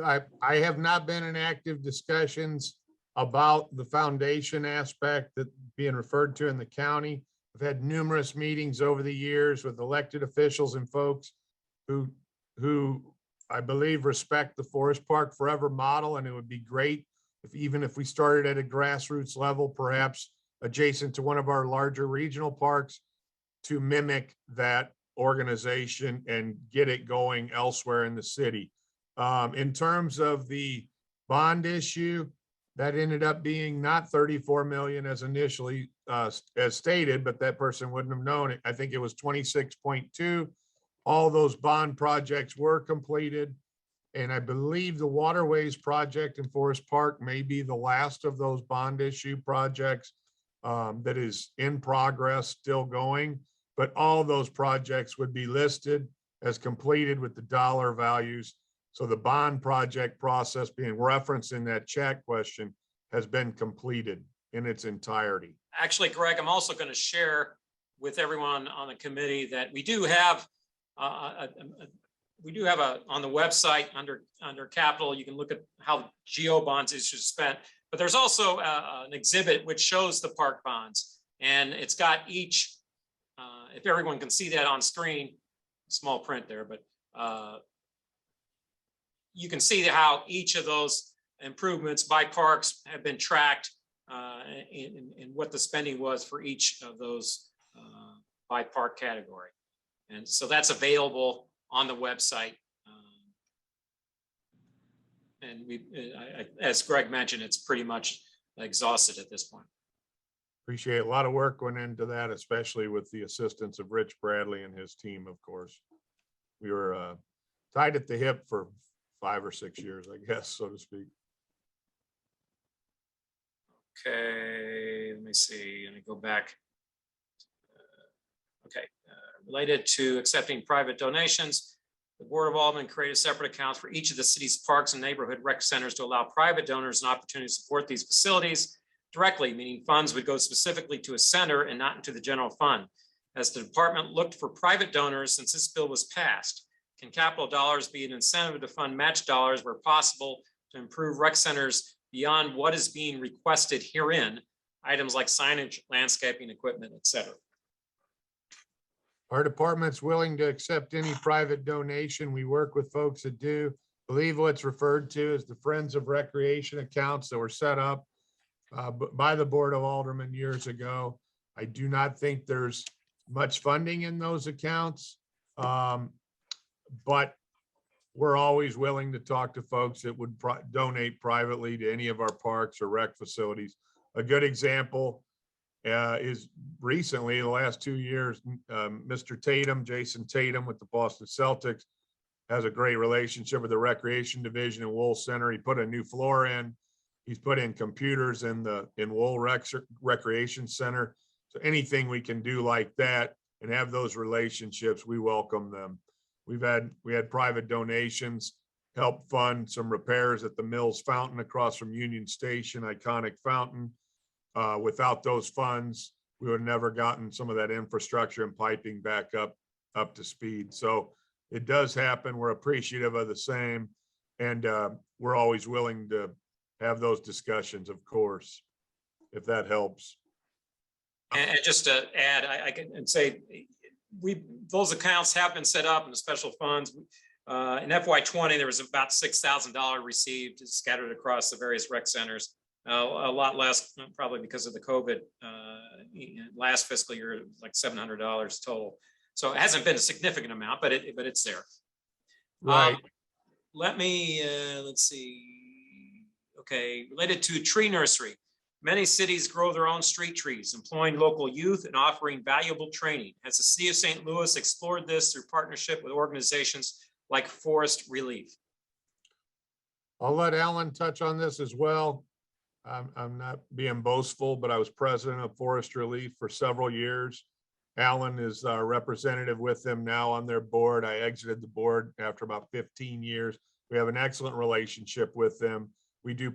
I have not been in active discussions about the foundation aspect that being referred to in the county. I've had numerous meetings over the years with elected officials and folks who I believe respect the Forest Park Forever model, and it would be great if even if we started at a grassroots level, perhaps adjacent to one of our larger regional parks, to mimic that organization and get it going elsewhere in the city. In terms of the bond issue, that ended up being not 34 million as initially as stated, but that person wouldn't have known it. I think it was 26.2. All those bond projects were completed. And I believe the Waterways project in Forest Park may be the last of those bond issue projects that is in progress, still going. But all those projects would be listed as completed with the dollar values. So the bond project process being referenced in that chat question has been completed in its entirety. Actually, Greg, I'm also going to share with everyone on the committee that we do have on the website under capital, you can look at how GO bonds issues spent, but there's also an exhibit which shows the park bonds, and it's got each, if everyone can see that on screen, small print there, but you can see how each of those improvements by parks have been tracked and what the spending was for each of those by park category. And so that's available on the website. And as Greg mentioned, it's pretty much exhausted at this point. Appreciate a lot of work went into that, especially with the assistance of Rich Bradley and his team, of course. We were tied at the hip for 5 or 6 years, I guess, so to speak. Okay, let me see. Let me go back. Okay, related to accepting private donations, the Board of Aldermen created separate accounts for each of the city's parks and neighborhood rec centers to allow private donors an opportunity to support these facilities directly, meaning funds would go specifically to a center and not into the general fund. As the department looked for private donors since this bill was passed, can capital dollars be an incentive to fund match dollars where possible to improve rec centers beyond what is being requested herein, items like signage, landscaping, equipment, et cetera? Our department's willing to accept any private donation. We work with folks that do. I believe what's referred to as the Friends of Recreation accounts that were set up by the Board of Aldermen years ago. I do not think there's much funding in those accounts. But we're always willing to talk to folks that would donate privately to any of our parks or rec facilities. A good example is recently, the last 2 years, Mr. Tatum, Jason Tatum with the Boston Celtics, has a great relationship with the Recreation Division in Wool Center. He put a new floor in. He's put in computers in Wool Recreation Center. So anything we can do like that and have those relationships, we welcome them. We had private donations help fund some repairs at the Mills Fountain across from Union Station, iconic fountain. Without those funds, we would have never gotten some of that infrastructure and piping back up to speed. So it does happen. We're appreciative of the same. And we're always willing to have those discussions, of course, if that helps. And just to add, I can say, those accounts have been set up in the special funds. In FY20, there was about $6,000 received scattered across the various rec centers. A lot less, probably because of the COVID. Last fiscal year, it was like $700 total. So it hasn't been a significant amount, but it's there. Right. Let's see. Okay, related to tree nursery. Many cities grow their own street trees, employing local youth and offering valuable training. Has the city of St. Louis explored this through partnership with organizations like Forest Relief? I'll let Alan touch on this as well. I'm not being boastful, but I was president of Forest Relief for several years. Alan is our representative with them now on their board. I exited the board after about 15 years. We have an excellent relationship with them. We do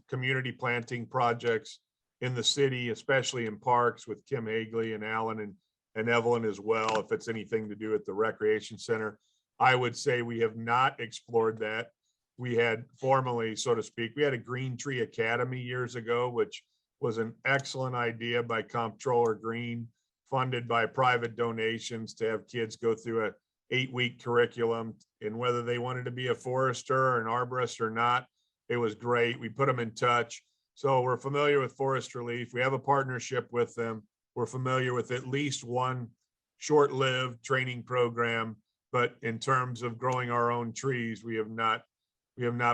community planting projects in the city, especially in parks with Kim Hagley and Alan and Evelyn as well, if it's anything to do with the recreation center. I would say we have not explored that. We had formally, so to speak, we had a Green Tree Academy years ago, which was an excellent idea by Comptroller Green, funded by private donations to have kids go through a 8-week curriculum. And whether they wanted to be a forester or an arborist or not, it was great. We put them in touch. So we're familiar with Forest Relief. We have a partnership with them. We're familiar with at least one short-lived training program, but in terms of growing our own trees, we have not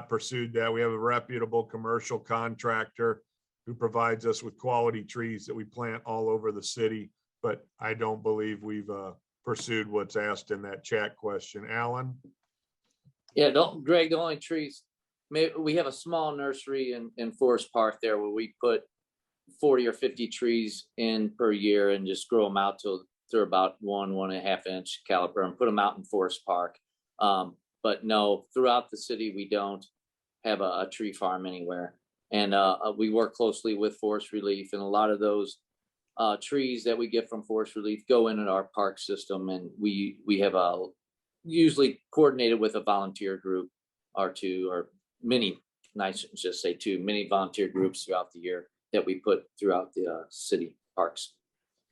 pursued that. We have a reputable commercial contractor who provides us with quality trees that we plant all over the city, but I don't believe we've pursued what's asked in that chat question. Alan? Yeah, Greg, the only trees, we have a small nursery in Forest Park there where we put 40 or 50 trees in per year and just grow them out till they're about 1.5 inch caliber and put them out in Forest Park. But no, throughout the city, we don't have a tree farm anywhere. And we work closely with Forest Relief, and a lot of those trees that we get from Forest Relief go into our park system. And we have usually coordinated with a volunteer group or two, or many volunteer groups throughout the year that we put throughout the city parks.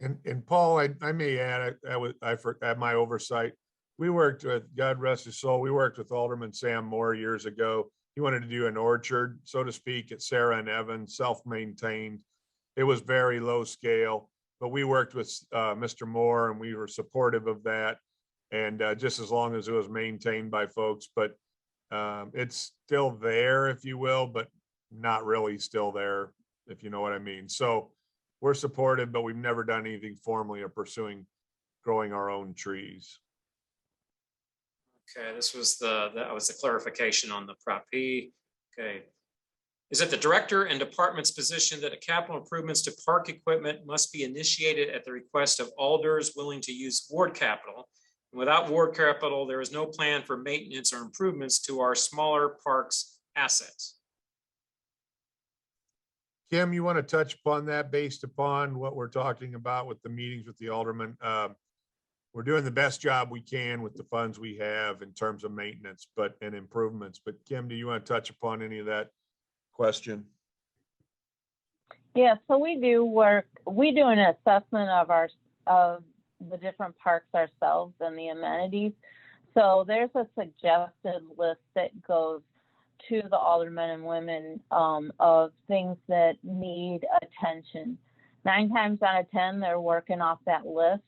And Paul, I may add, I at my oversight, we worked with, God rest his soul, we worked with Alderman Sam Moore years ago. He wanted to do an orchard, so to speak, at Sarah and Evan, self-maintained. It was very low scale, but we worked with Mr. Moore and we were supportive of that. And just as long as it was maintained by folks, but it's still there, if you will, but not really still there, if you know what I mean. So we're supportive, but we've never done anything formally of pursuing growing our own trees. Okay, that was the clarification on the Prop P. Okay. Is it the director and department's position that a capital improvements to park equipment must be initiated at the request of alders willing to use ward capital? And without ward capital, there is no plan for maintenance or improvements to our smaller parks assets. Kim, you want to touch upon that based upon what we're talking about with the meetings with the aldermen? We're doing the best job we can with the funds we have in terms of maintenance, and improvements. But Kim, do you want to touch upon any of that question? Yeah, so we do an assessment of the different parks ourselves and the amenities. So there's a suggested list that goes to the aldermen and women of things that need attention. 9 times out of 10, they're working off that list.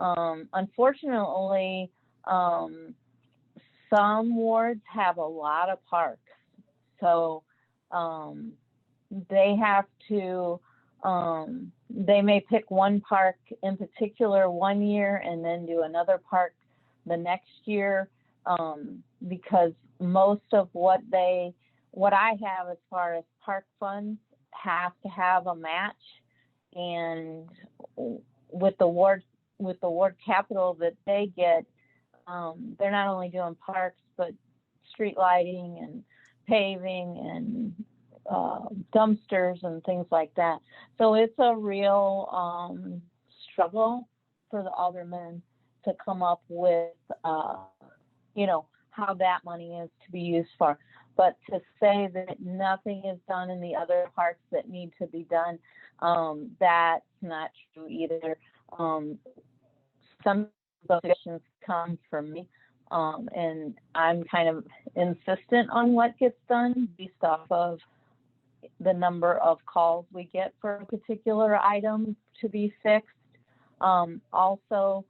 Unfortunately, some wards have a lot of parks. So they have to, they may pick one park in particular one year and then do another park the next year, because most of what I have as far as park funds have to have a match. And with the ward capital that they get, they're not only doing parks, but street lighting and paving and dumpsters and things like that. So it's a real struggle for the aldermen to come up with, how that money is to be used for. But to say that nothing is done in the other parts that need to be done, that's not true either. Some of those suggestions come from me, and I'm kind of insistent on what gets done based off of the number of calls we get for a particular item to be fixed. Also,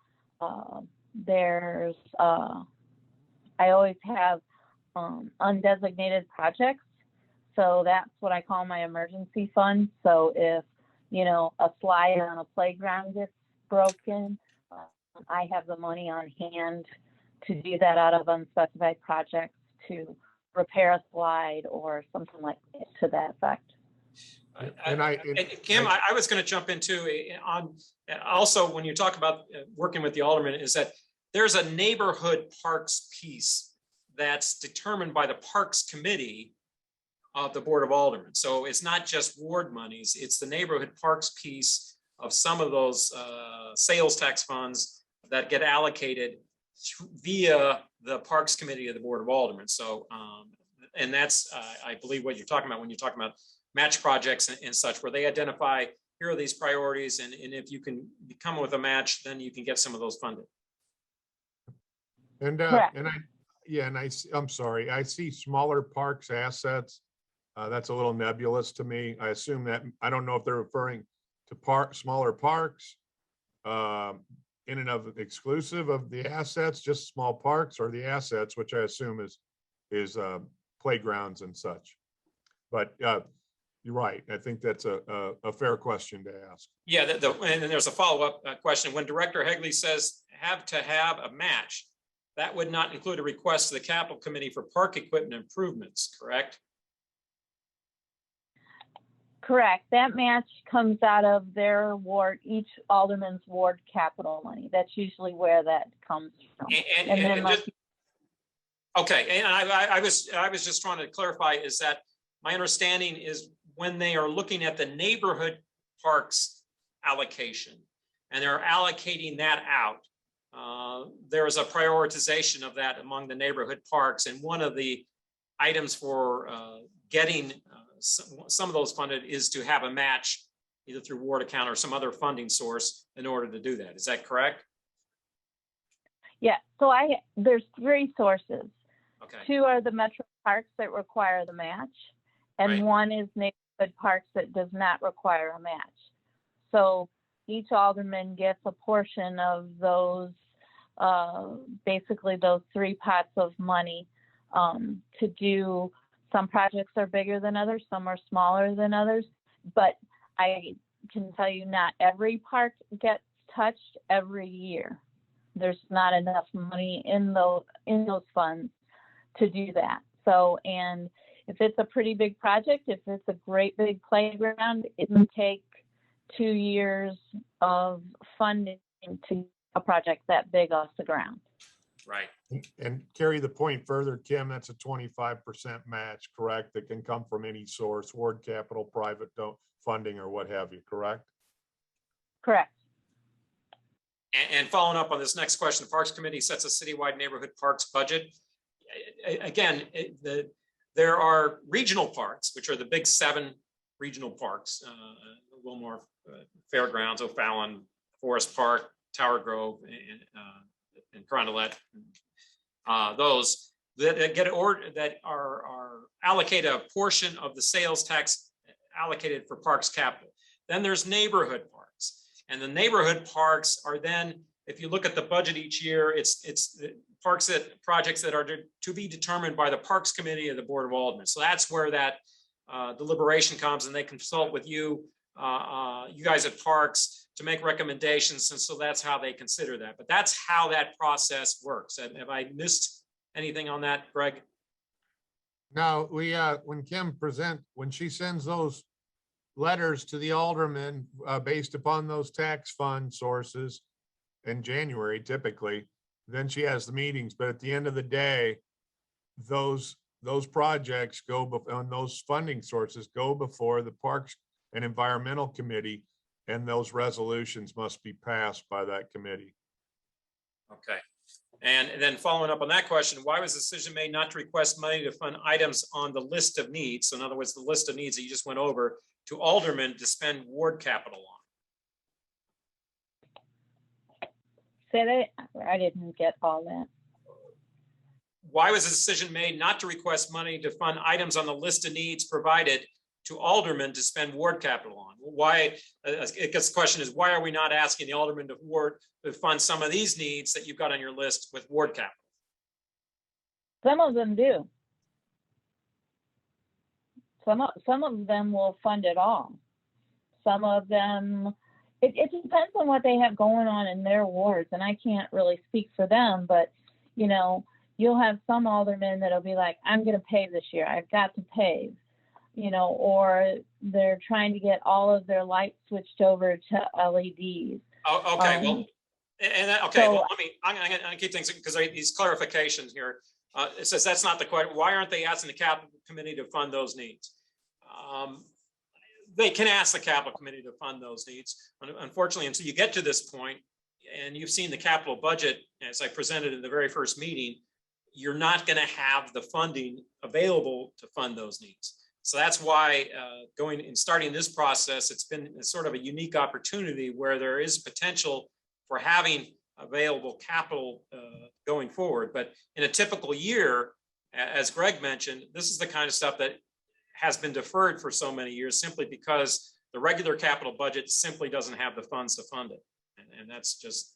there's, I always have undesignated projects. So that's what I call my emergency fund. So if, you know, a slide on a playground gets broken, I have the money on hand to do that out of unspecified projects, to repair a slide or something like that, to that effect. And Kim, I was going to jump into on also when you talk about working with the alderman, is that there's a neighborhood parks piece that's determined by the Parks Committee of the Board of Aldermen. So it's not just ward monies, it's the neighborhood parks piece of some of those sales tax funds that get allocated via the Parks Committee of the Board of Aldermen. So, and that's, I believe, what you're talking about when you're talking about match projects and such, where they identify, here are these priorities, and if you can come with a match, then you can get some of those funded. And I'm sorry, I see smaller parks assets. That's a little nebulous to me. I assume that, I don't know if they're referring to smaller parks, in and of exclusive of the assets, just small parks, or the assets, which I assume is playgrounds and such. But you're right. I think that's a fair question to ask. Yeah, and then there's a follow-up question. When Director Hegley says have to have a match, that would not include a request to the Capital Committee for park equipment improvements, correct? Correct. That match comes out of their ward, each alderman's ward capital money. That's usually where that comes from. Okay, and I was just trying to clarify, is that my understanding is when they are looking at the neighborhood parks allocation and they're allocating that out, there is a prioritization of that among the neighborhood parks, and one of the items for getting some of those funded is to have a match either through ward account or some other funding source in order to do that. Is that correct? Yeah, so there's three sources. Okay. Two are the metro parks that require the match, and Right. one is neighborhood parks that does not require a match. So each alderman gets a portion of those, basically those three pots of money, to do. Some projects are bigger than others, some are smaller than others, but I can tell you not every park gets touched every year. There's not enough money in those funds to do that. So, and if it's a pretty big project, if it's a great big playground, it will take 2 years of funding to get a project that big off the ground. Right. And carry the point further, Kim, that's a 25% match, correct? That can come from any source, ward capital, private funding, or what have you, correct? Correct. And following up on this next question, the Parks Committee sets a citywide neighborhood parks budget. Again, there are regional parks, which are the big 7 regional parks, Wilmore Fairgrounds, O'Fallon, Forest Park, Tower Grove, and Carondelet. Those that get ordered, that are allocated a portion of the sales tax allocated for parks capital. Then there's neighborhood parks, and the neighborhood parks are then, if you look at the budget each year, it's projects that are to be determined by the Parks Committee of the Board of Aldermen. So that's where that deliberation comes, and they consult with you, you guys at Parks, to make recommendations, and so that's how they consider that. But that's how that process works. Have I missed anything on that, Greg? Now, when she sends those letters to the aldermen based upon those tax fund sources in January, typically, then she has the meetings. But at the end of the day, those projects and those funding sources go before the Parks and Environmental Committee, and those resolutions must be passed by that committee. Okay. And then following up on that question, why was the decision made not to request money to fund items on the list of needs? So in other words, the list of needs that you just went over to aldermen to spend ward capital on? Say that, I didn't get all that. Why was the decision made not to request money to fund items on the list of needs provided to aldermen to spend ward capital on? Why, I guess the question is, why are we not asking the aldermen to fund some of these needs that you've got on your list with ward capital? Some of them do. Some of them will fund it all. Some of them, it depends on what they have going on in their wards, and I can't really speak for them, but you know, you'll have some aldermen that'll be like, I'm gonna pave this year, I've got to pave, you know, or they're trying to get all of their lights switched over to LEDs. Oh, okay, well, okay, so- well, I'm gonna keep things, because these clarifications here, it says that's not the question. Why aren't they asking the capital committee to fund those needs? They can ask the capital committee to fund those needs. Unfortunately, until you get to this point, and you've seen the capital budget, as I presented in the very first meeting, you're not gonna have the funding available to fund those needs. So that's why going and starting this process, it's been sort of a unique opportunity where there is potential for having available capital going forward. But in a typical year, as Greg mentioned, this is the kind of stuff that has been deferred for so many years simply because the regular capital budget simply doesn't have the funds to fund it. And that's just.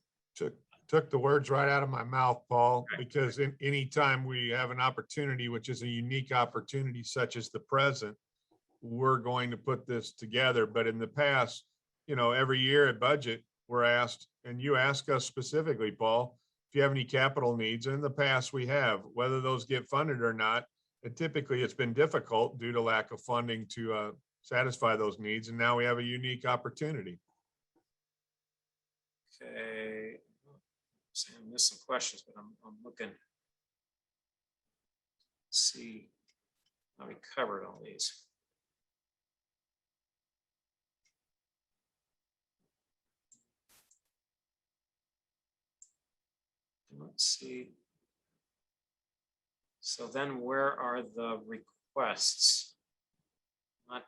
Took the words right out of my mouth, Paul, because in any time we have an opportunity, which is a unique opportunity such as the present, we're going to put this together. But in the past, you know, every year at budget, we're asked, and you ask us specifically, Paul, if you have any capital needs. And in the past we have, whether those get funded or not. And typically it's been difficult due to lack of funding to satisfy those needs. And now we have a unique opportunity. Okay. See, I missed some questions, but I'm looking. See how we covered all these. Let's see. So then where are the requests? Not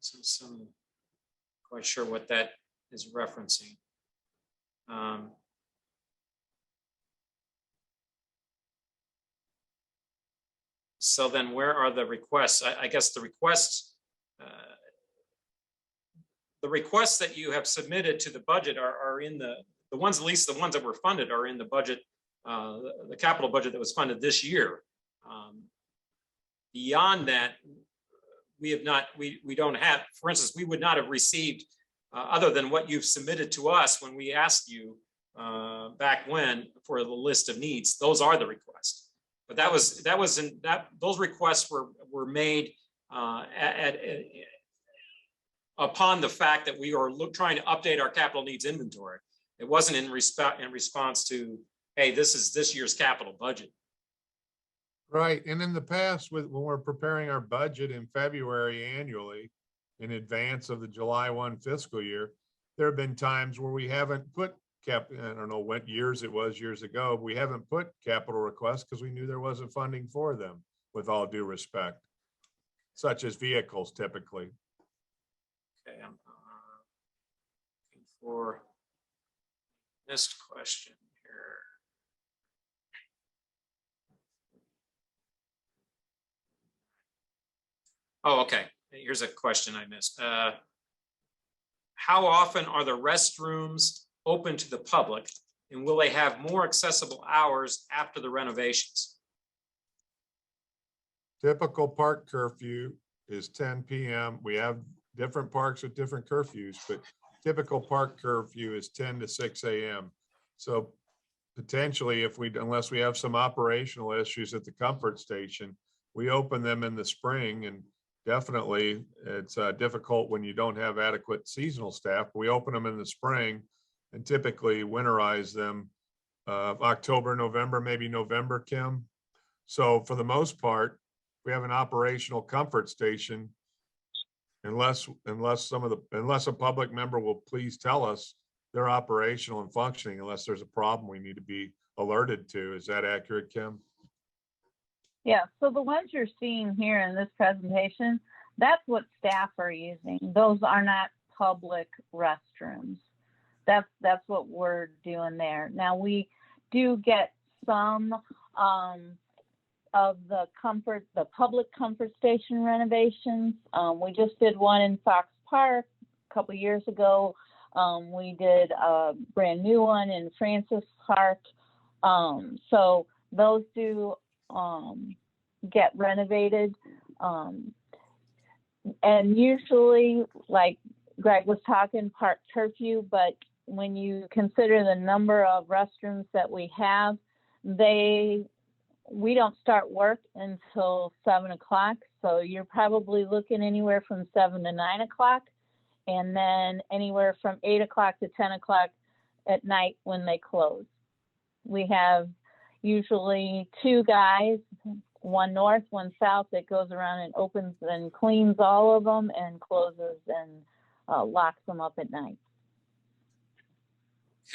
some quite sure what that is referencing. So then where are the requests? I guess the requests that you have submitted to the budget are in the ones, at least the ones that were funded are in the budget, the capital budget that was funded this year. Beyond that, we have not, we don't have, for instance, we would not have received other than what you've submitted to us when we asked you back when for the list of needs. Those are the requests. But those requests were made upon the fact that we are trying to update our capital needs inventory. It wasn't in response to, hey, this is this year's capital budget. Right. And in the past, when we're preparing our budget in February annually, in advance of the July 1 fiscal year, there have been times where we haven't put I don't know what years it was years ago, we haven't put capital requests because we knew there wasn't funding for them, with all due respect, such as vehicles typically. Okay, I'm looking for this question here. Oh, okay. Here's a question I missed. How often are the restrooms open to the public, and will they have more accessible hours after the renovations? Typical park curfew is 10 p.m. We have different parks with different curfews, but typical park curfew is 10 to 6 a.m. So potentially, unless we have some operational issues at the comfort station, we open them in the spring, and definitely it's difficult when you don't have adequate seasonal staff. We open them in the spring and typically winterize them October, November, maybe November, Kim. So for the most part, we have an operational comfort station, unless a public member will please tell us they're operational and functioning unless there's a problem we need to be alerted to. Is that accurate, Kim? Yeah, so the ones you're seeing here in this presentation, that's what staff are using. Those are not public restrooms. That's what we're doing there. Now, we do get some of the public comfort station renovations. We just did one in Fox Park a couple years ago. We did a brand new one in Francis Park. So those do get renovated. And usually, like Greg was talking, park curfew, but when you consider the number of restrooms that we have, we don't start work until 7 o'clock. So you're probably looking anywhere from 7 to 9 o'clock, and then anywhere from 8 o'clock to 10 o'clock at night when they close. We have usually 2 guys, one north, one south, that goes around and opens and cleans all of them and closes and locks them up at night.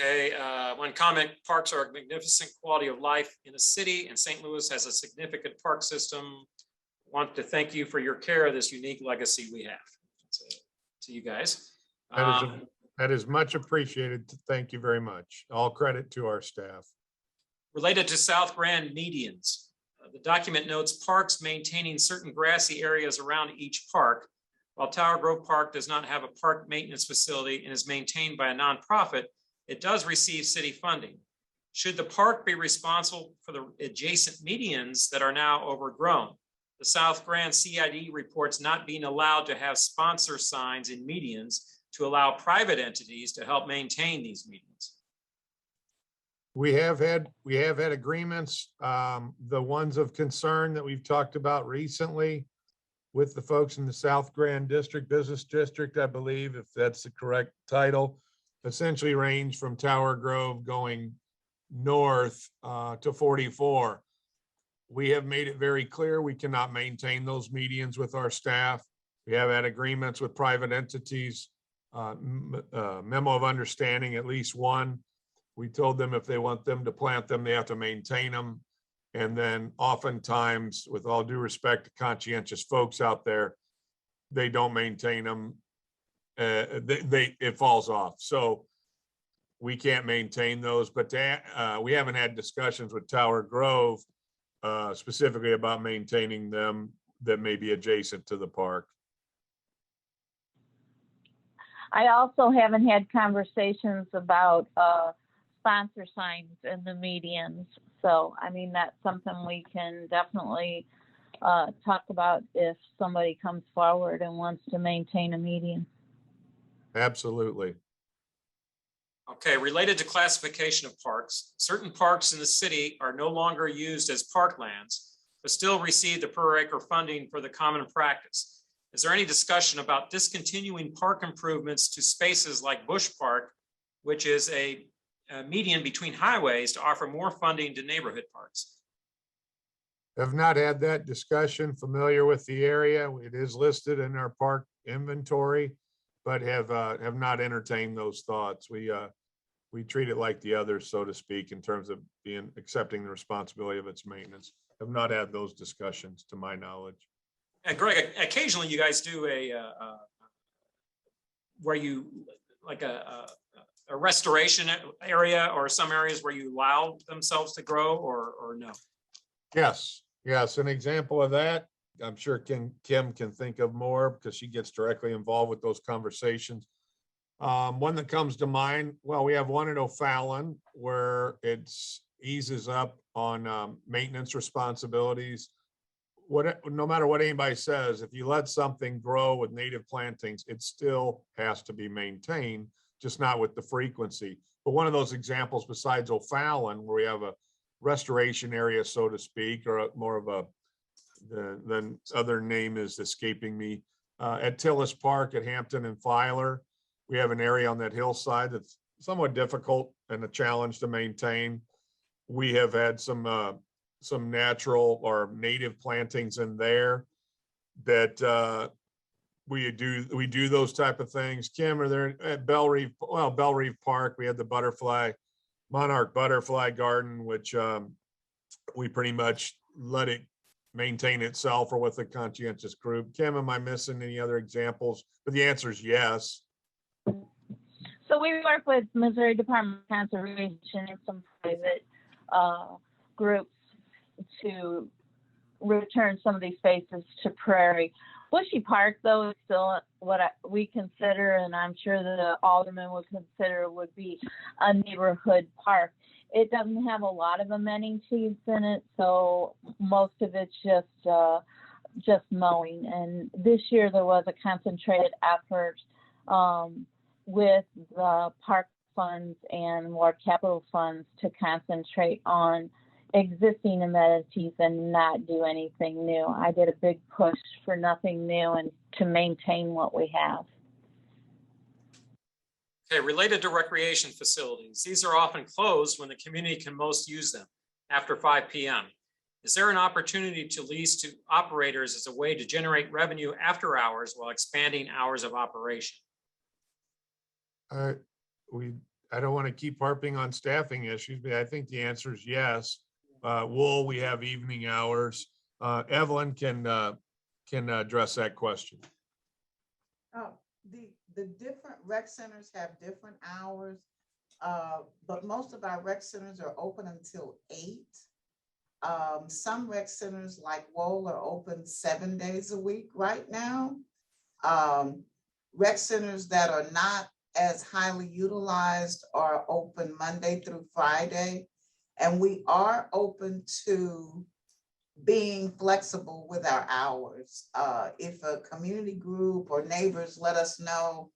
Okay, one comment, parks are a magnificent quality of life in a city, and St. Louis has a significant park system. Want to thank you for your care of this unique legacy we have. To you guys. That is much appreciated. Thank you very much. All credit to our staff. Related to South Grand medians, the document notes parks maintaining certain grassy areas around each park. While Tower Grove Park does not have a park maintenance facility and is maintained by a nonprofit, it does receive city funding. Should the park be responsible for the adjacent medians that are now overgrown? The South Grand CID reports not being allowed to have sponsor signs in medians to allow private entities to help maintain these medians. We have had agreements, the ones of concern that we've talked about recently with the folks in the South Grand Business District, I believe, if that's the correct title, essentially range from Tower Grove going north to 44. We have made it very clear we cannot maintain those medians with our staff. We have had agreements with private entities, memo of understanding, at least one. We told them if they want them to plant them, they have to maintain them. And then oftentimes, with all due respect to conscientious folks out there, they don't maintain them. It falls off. So we can't maintain those, but we haven't had discussions with Tower Grove specifically about maintaining them that may be adjacent to the park. I also haven't had conversations about sponsor signs in the medians. So, I mean, that's something we can definitely talk about if somebody comes forward and wants to maintain a median. Absolutely. Okay, related to classification of parks, certain parks in the city are no longer used as parklands, but still receive the per acre funding for the common practice. Is there any discussion about discontinuing park improvements to spaces like Bush Park, which is a median between highways, to offer more funding to neighborhood parks? Have not had that discussion. Familiar with the area. It is listed in our park inventory, but have not entertained those thoughts. We treat it like the others, so to speak, in terms of accepting the responsibility of its maintenance. Have not had those discussions to my knowledge. And Greg, occasionally you guys do where you like a restoration area, or some areas where you allow themselves to grow, or no? Yes. An example of that, I'm sure Kim can think of more because she gets directly involved with those conversations. One that comes to mind, well, we have one at O'Fallon where it eases up on maintenance responsibilities. No matter what anybody says, if you let something grow with native plantings, it still has to be maintained, just not with the frequency. But one of those examples besides O'Fallon, where we have a restoration area, so to speak, or more of the other name is escaping me, at Tillis Park at Hampton and Filer, we have an area on that hillside that's somewhat difficult and a challenge to maintain. We have had some natural or native plantings in there that we do those type of things. Kim, are there at Bell Reef Park, we had the Monarch Butterfly Garden, which we pretty much let it maintain itself or with a conscientious group. Kim, am I missing any other examples? But the answer is yes. So we work with Missouri Department of Conservation and some private groups to return some of these spaces to prairie. Bushy Park, though, is still what we consider, and I'm sure the alderman would consider, would be a neighborhood park. It doesn't have a lot of amenities in it, so most of it's just mowing. And this year there was a concentrated effort with the park funds and more capital funds to concentrate on existing amenities and not do anything new. I did a big push for nothing new and to maintain what we have. Okay, related to recreation facilities, these are often closed when the community can most use them after 5 p.m. Is there an opportunity to lease to operators as a way to generate revenue after hours while expanding hours of operation? I don't want to keep harping on staffing issues, but I think the answer is yes. We have evening hours. Evelyn can address that question. Oh, the different rec centers have different hours, but most of our rec centers are open until 8. Some rec centers like Wool are open 7 days a week right now. Rec centers that are not as highly utilized are open Monday through Friday. And we are open to being flexible with our hours. If a community group or neighbors let us know,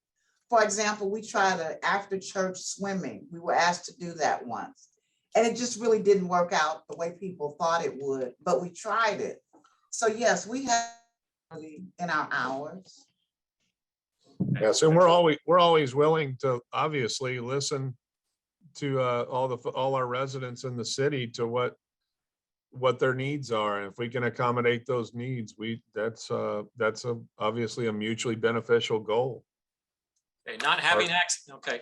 for example, we tried after church swimming. We were asked to do that once. And it just really didn't work out the way people thought it would, but we tried it. So yes, we have in our hours. Yes, and we're always willing to obviously listen to all our residents in the city to what their needs are, and if we can accommodate those needs, that's obviously a mutually beneficial goal. Okay, not having access. Okay,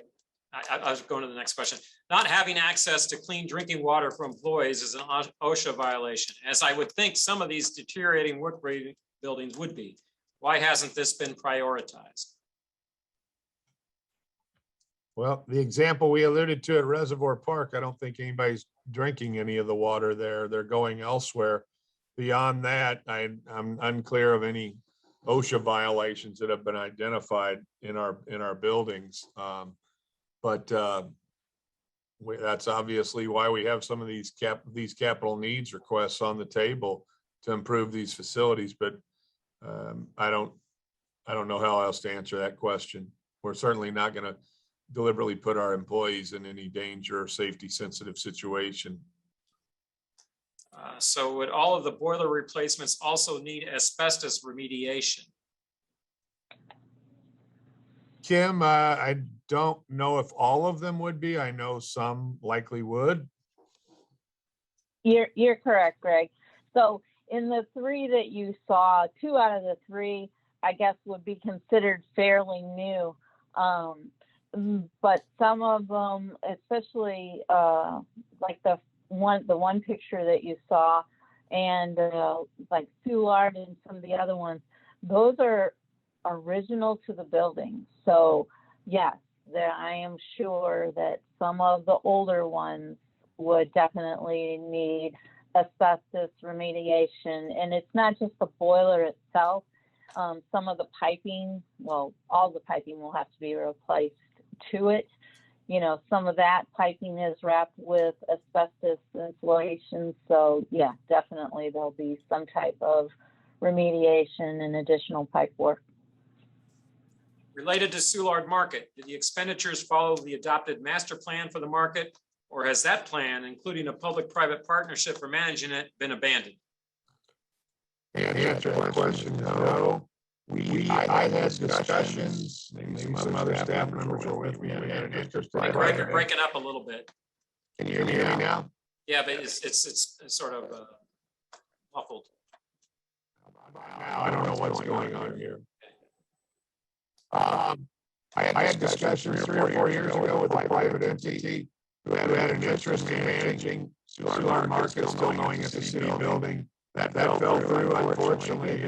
I was going to the next question. Not having access to clean drinking water for employees is an OSHA violation, as I would think some of these deteriorating work buildings would be. Why hasn't this been prioritized? Well, the example we alluded to at Reservoir Park, I don't think anybody's drinking any of the water there. They're going elsewhere. Beyond that, I'm unclear of any OSHA violations that have been identified in our buildings. But that's obviously why we have some of these capital needs requests on the table to improve these facilities. But I don't know how else to answer that question. We're certainly not going to deliberately put our employees in any danger or safety sensitive situation. So would all of the boiler replacements also need asbestos remediation? Kim, I don't know if all of them would be. I know some likely would. You're correct, Greg. So in the 3 that you saw, 2 out of the 3, I guess, would be considered fairly new. But some of them, especially like the one picture that you saw, and like Soulard and some of the other ones, those are original to the building. So yes, I am sure that some of the older ones would definitely need asbestos remediation. And it's not just the boiler itself. Some of the piping, well, all the piping will have to be replaced to it. You know, some of that piping is wrapped with asbestos insulation. So yeah, definitely there'll be some type of remediation and additional pipe work. Related to Soulard Market, did the expenditures follow the adopted master plan for the market, or has that plan, including a public-private partnership for managing it, been abandoned? And answer that question, no. I had discussions, maybe some other staff members were with me, and had an interest. Breaking up a little bit. Can you hear me now? Yeah, but it's sort of muffled. I don't know what's going on here. I had discussions 3 or 4 years ago with a private entity who had an interest in managing sewer markets still going at the city building. That fell through, unfortunately.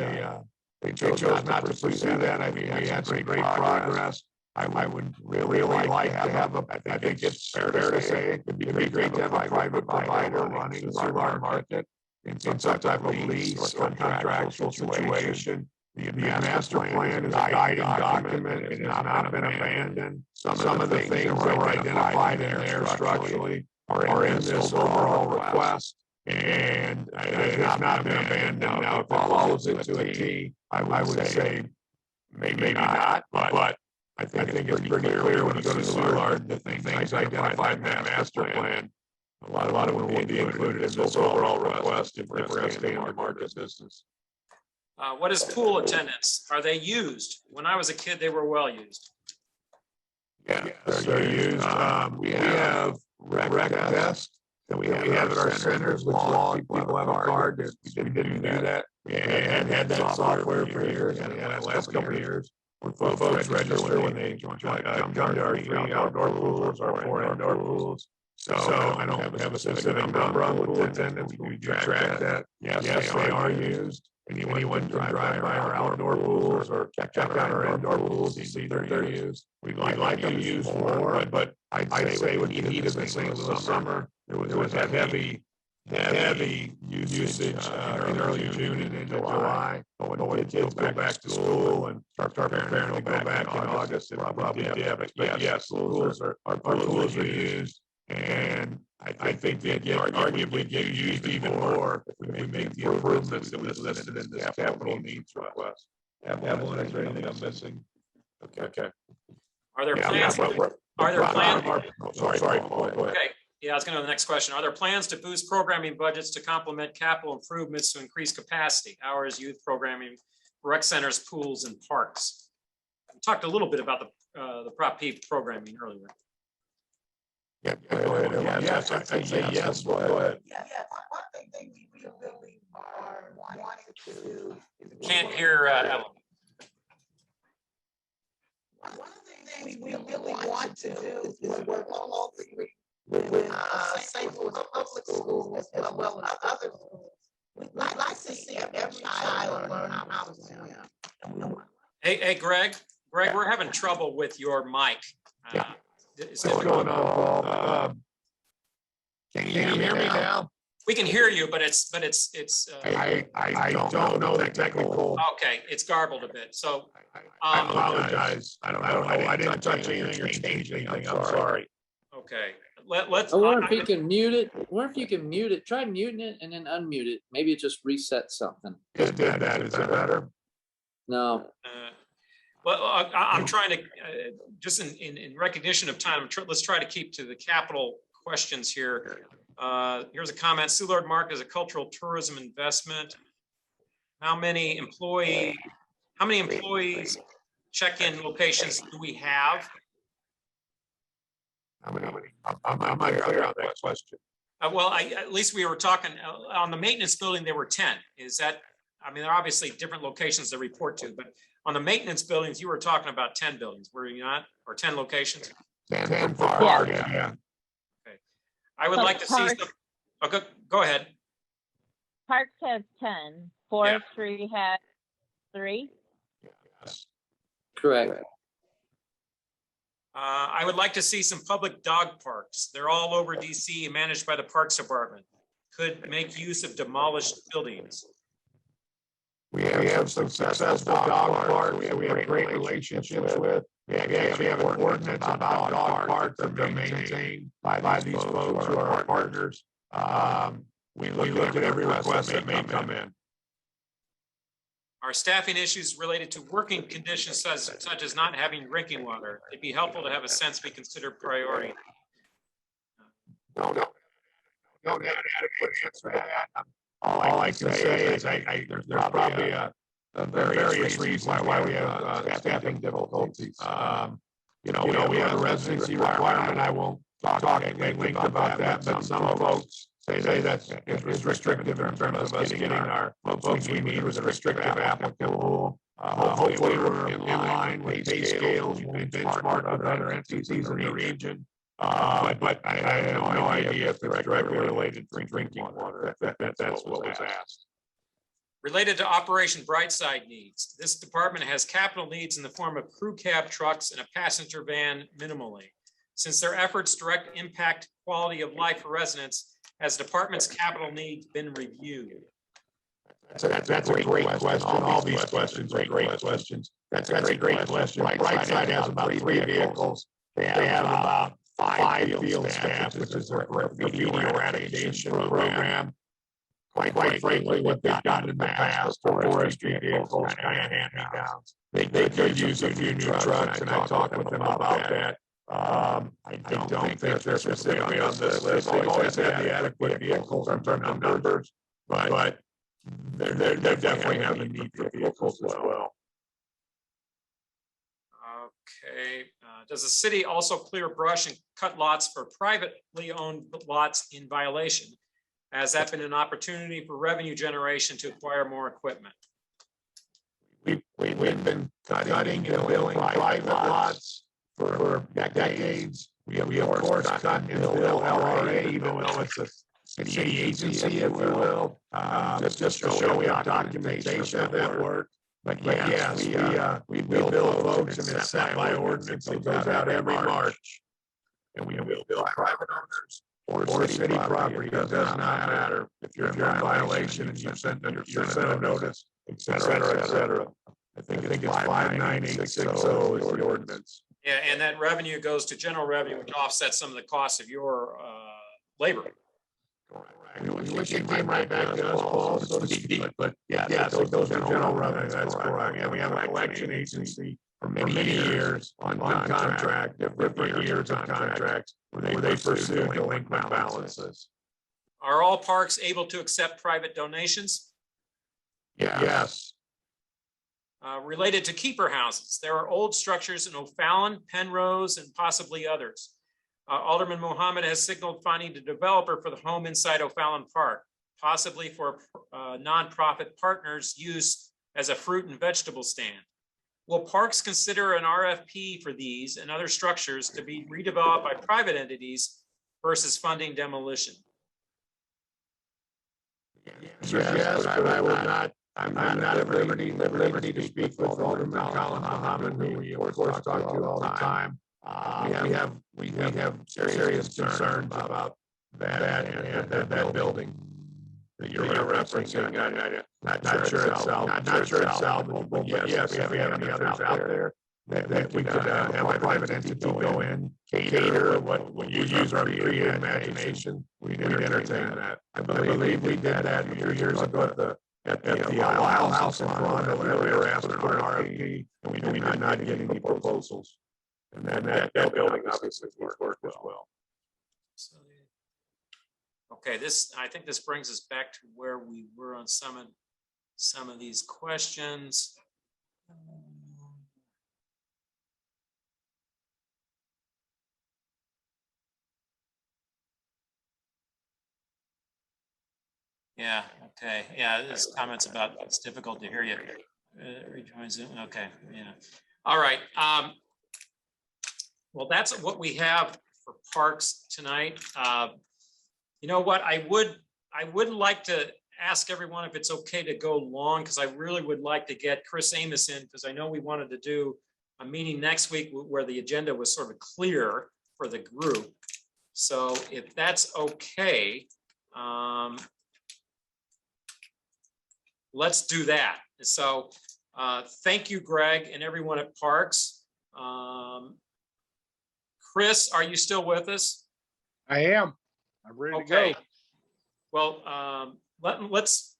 They chose not to pursue that. I mean, we had some great progress. I would really like to have I think it's fair to say it would be great to have a private provider running the sewer market in some type of lease or contractual situation. The master plan is a guiding document. It has not been abandoned. Some of the things that were identified in there structurally are in this overall request. And it has not been abandoned. Now, if it follows it to a T, I would say maybe not, but I think it's pretty clear when you go to sewer, the things identified in that master plan, a lot of them will be included in this overall request if we're going to stay in our market business. What is pool attendance? Are they used? When I was a kid, they were well used. Yeah, they're used. We have rec desk that we have at our centers, which long people have a card. We didn't do that. We had that software for years, and the last couple of years, when folks register when they come to our 3 outdoor pools, our 4 indoor pools. So I don't have a specific number on pool attendance. We do track that. Yes, they are used. Anyone can drive by our outdoor pools or check out our indoor pools and see they're used. We'd like them used more, but I'd say with the heat of the St. Louis summer, there was that heavy usage in early June and into July. But when the kids go back to school and start preparing to go back in August, it probably did. But yes, our pools are used. And I think they arguably get used even more if we make the improvements that was listed in this capital needs request. Evelyn, is there anything I'm missing? Okay. Are there plans? Sorry. Okay, yeah, I was going to the next question. Are there plans to boost programming budgets to complement capital improvements to increase capacity, hours, youth programming, rec centers, pools, and parks? We talked a little bit about the Prop P programming earlier. Yeah, go ahead. Yes, I say yes. Go ahead. Yes, one thing we really are wanting to do. Can't hear Ellen. One of the things we really want to do is work closely with St. Louis public schools as well as other schools. We'd like to see every child learn how to swim. Hey, Greg, we're having trouble with your mic. What's going on, Paul? Can you hear me now? We can hear you, but it's. I don't know the technical. Okay, it's garbled a bit. So I apologize. I don't know. I didn't touch anything or change anything. I'm sorry. Okay, let's. I wonder if you can mute it. I wonder if you can mute it. Try muting it and then unmute it. Maybe it just resets something. Just did that. Is that better? No. Well, I'm trying to, just in recognition of time, let's try to keep to the capital questions here. Here's a comment. Soulard Market is a cultural tourism investment. How many employees check-in locations do we have? I'm not clear on that question. Well, at least we were talking on the maintenance building, there were 10. Is that, I mean, there are obviously different locations to report to, but on the maintenance buildings, you were talking about 10 buildings, were you not? Or 10 locations? 10 parks, yeah. Okay. I would like to see some, okay, go ahead. Parks has 10. Forestry has 3. Yes. Correct. I would like to see some public dog parks. They're all over DC, managed by the Parks Department. Could make use of demolished buildings. We have some successful dog parks. We have great relationships with. We actually have an ordinance about dog parks that are maintained by these folks who are our partners. We look at every request that may come in. Are staffing issues related to working conditions such as not having drinking water? It'd be helpful to have a sense we consider priority. No, don't have an adequate answer to that. All I can say is there's probably various reasons why we have staffing difficulties. We have a residency requirement. I won't talk at length about that, but some folks say that is restrictive in terms of us getting our folks we need with a restrictive applicant pool. Hopefully we're in line with pay scales when we benchmark with other entities in the region. But I have no idea if it's directly related to drinking water. That's what was asked. Related to Operation Brightside needs, this department has capital needs in the form of crew cab trucks and a passenger van minimally. Since their efforts direct impact quality of life for residents, has department's capital needs been reviewed? That's a great question. All these questions are great questions. That's a great question. Brightside has about 3 vehicles. They have about 5 field staff, which is their graffiti eradication program. Quite frankly, what they've done in the past, forestry vehicles, kind of hand-me-downs. They could use a few new trucks, and I talked with them about that. I don't think they're specifically on this list. They've always had the adequate vehicles in terms of numbers, but they're definitely have a need for vehicles as well. Okay, does the city also clear brush and cut lots for privately owned lots in violation? Has that been an opportunity for revenue generation to acquire more equipment? We've been cutting and billing private lots for decades. We of course cut and bill LRA, even though it's a city agency, if you will, just to show we have documentation of that work. But yes, we bill folks, and it's set by ordinance. It goes out every March. And we will bill private owners or city property. It does not matter if you're in violation and you sent a notice, et cetera, et cetera. I think it's 59860 is the ordinance. Yeah, and that revenue goes to general revenue, which offsets some of the costs of your labor. Which it came right back to us, Paul, so to speak, but yes, it goes to general revenue, that's correct. Yeah, we have a collection agency for many years on contract, different years of contracts, where they pursue delinquent balances. Are all parks able to accept private donations? Yes. Related to keeper houses, there are old structures in O'Fallon, Penrose, and possibly others. Alderman Mohammed has signaled finding the developer for the home inside O'Fallon Park, possibly for nonprofit partners' use as a fruit and vegetable stand. Will parks consider an RFP for these and other structures to be redeveloped by private entities versus funding demolition? Yes, but I would not. I'm not at liberty to speak with Alderman Mohammed, who we of course talk to all the time. We have serious concerns about that building that you're referencing. Not sure it's salvageable, but yes, if we have any others out there that we could have a private entity go in, cater what you use our creative imagination, we'd entertain that. I believe we did that a few years ago at the Isle House in Toronto, whenever we were asked for an RFP, and we did not get any proposals. And that building obviously worked as well. Okay, I think this brings us back to where we were on some of these questions. Yeah, okay. Yeah, there's comments about it's difficult to hear you. Rejoins it. Okay, yeah. All right. Well, that's what we have for parks tonight. You know what? I would like to ask everyone if it's okay to go long, because I really would like to get Chris Amos in, because I know we wanted to do a meeting next week where the agenda was sort of clear for the group. So if that's okay, let's do that. So thank you, Greg, and everyone at Parks. Chris, are you still with us? I am. I'm ready to go. Well, let's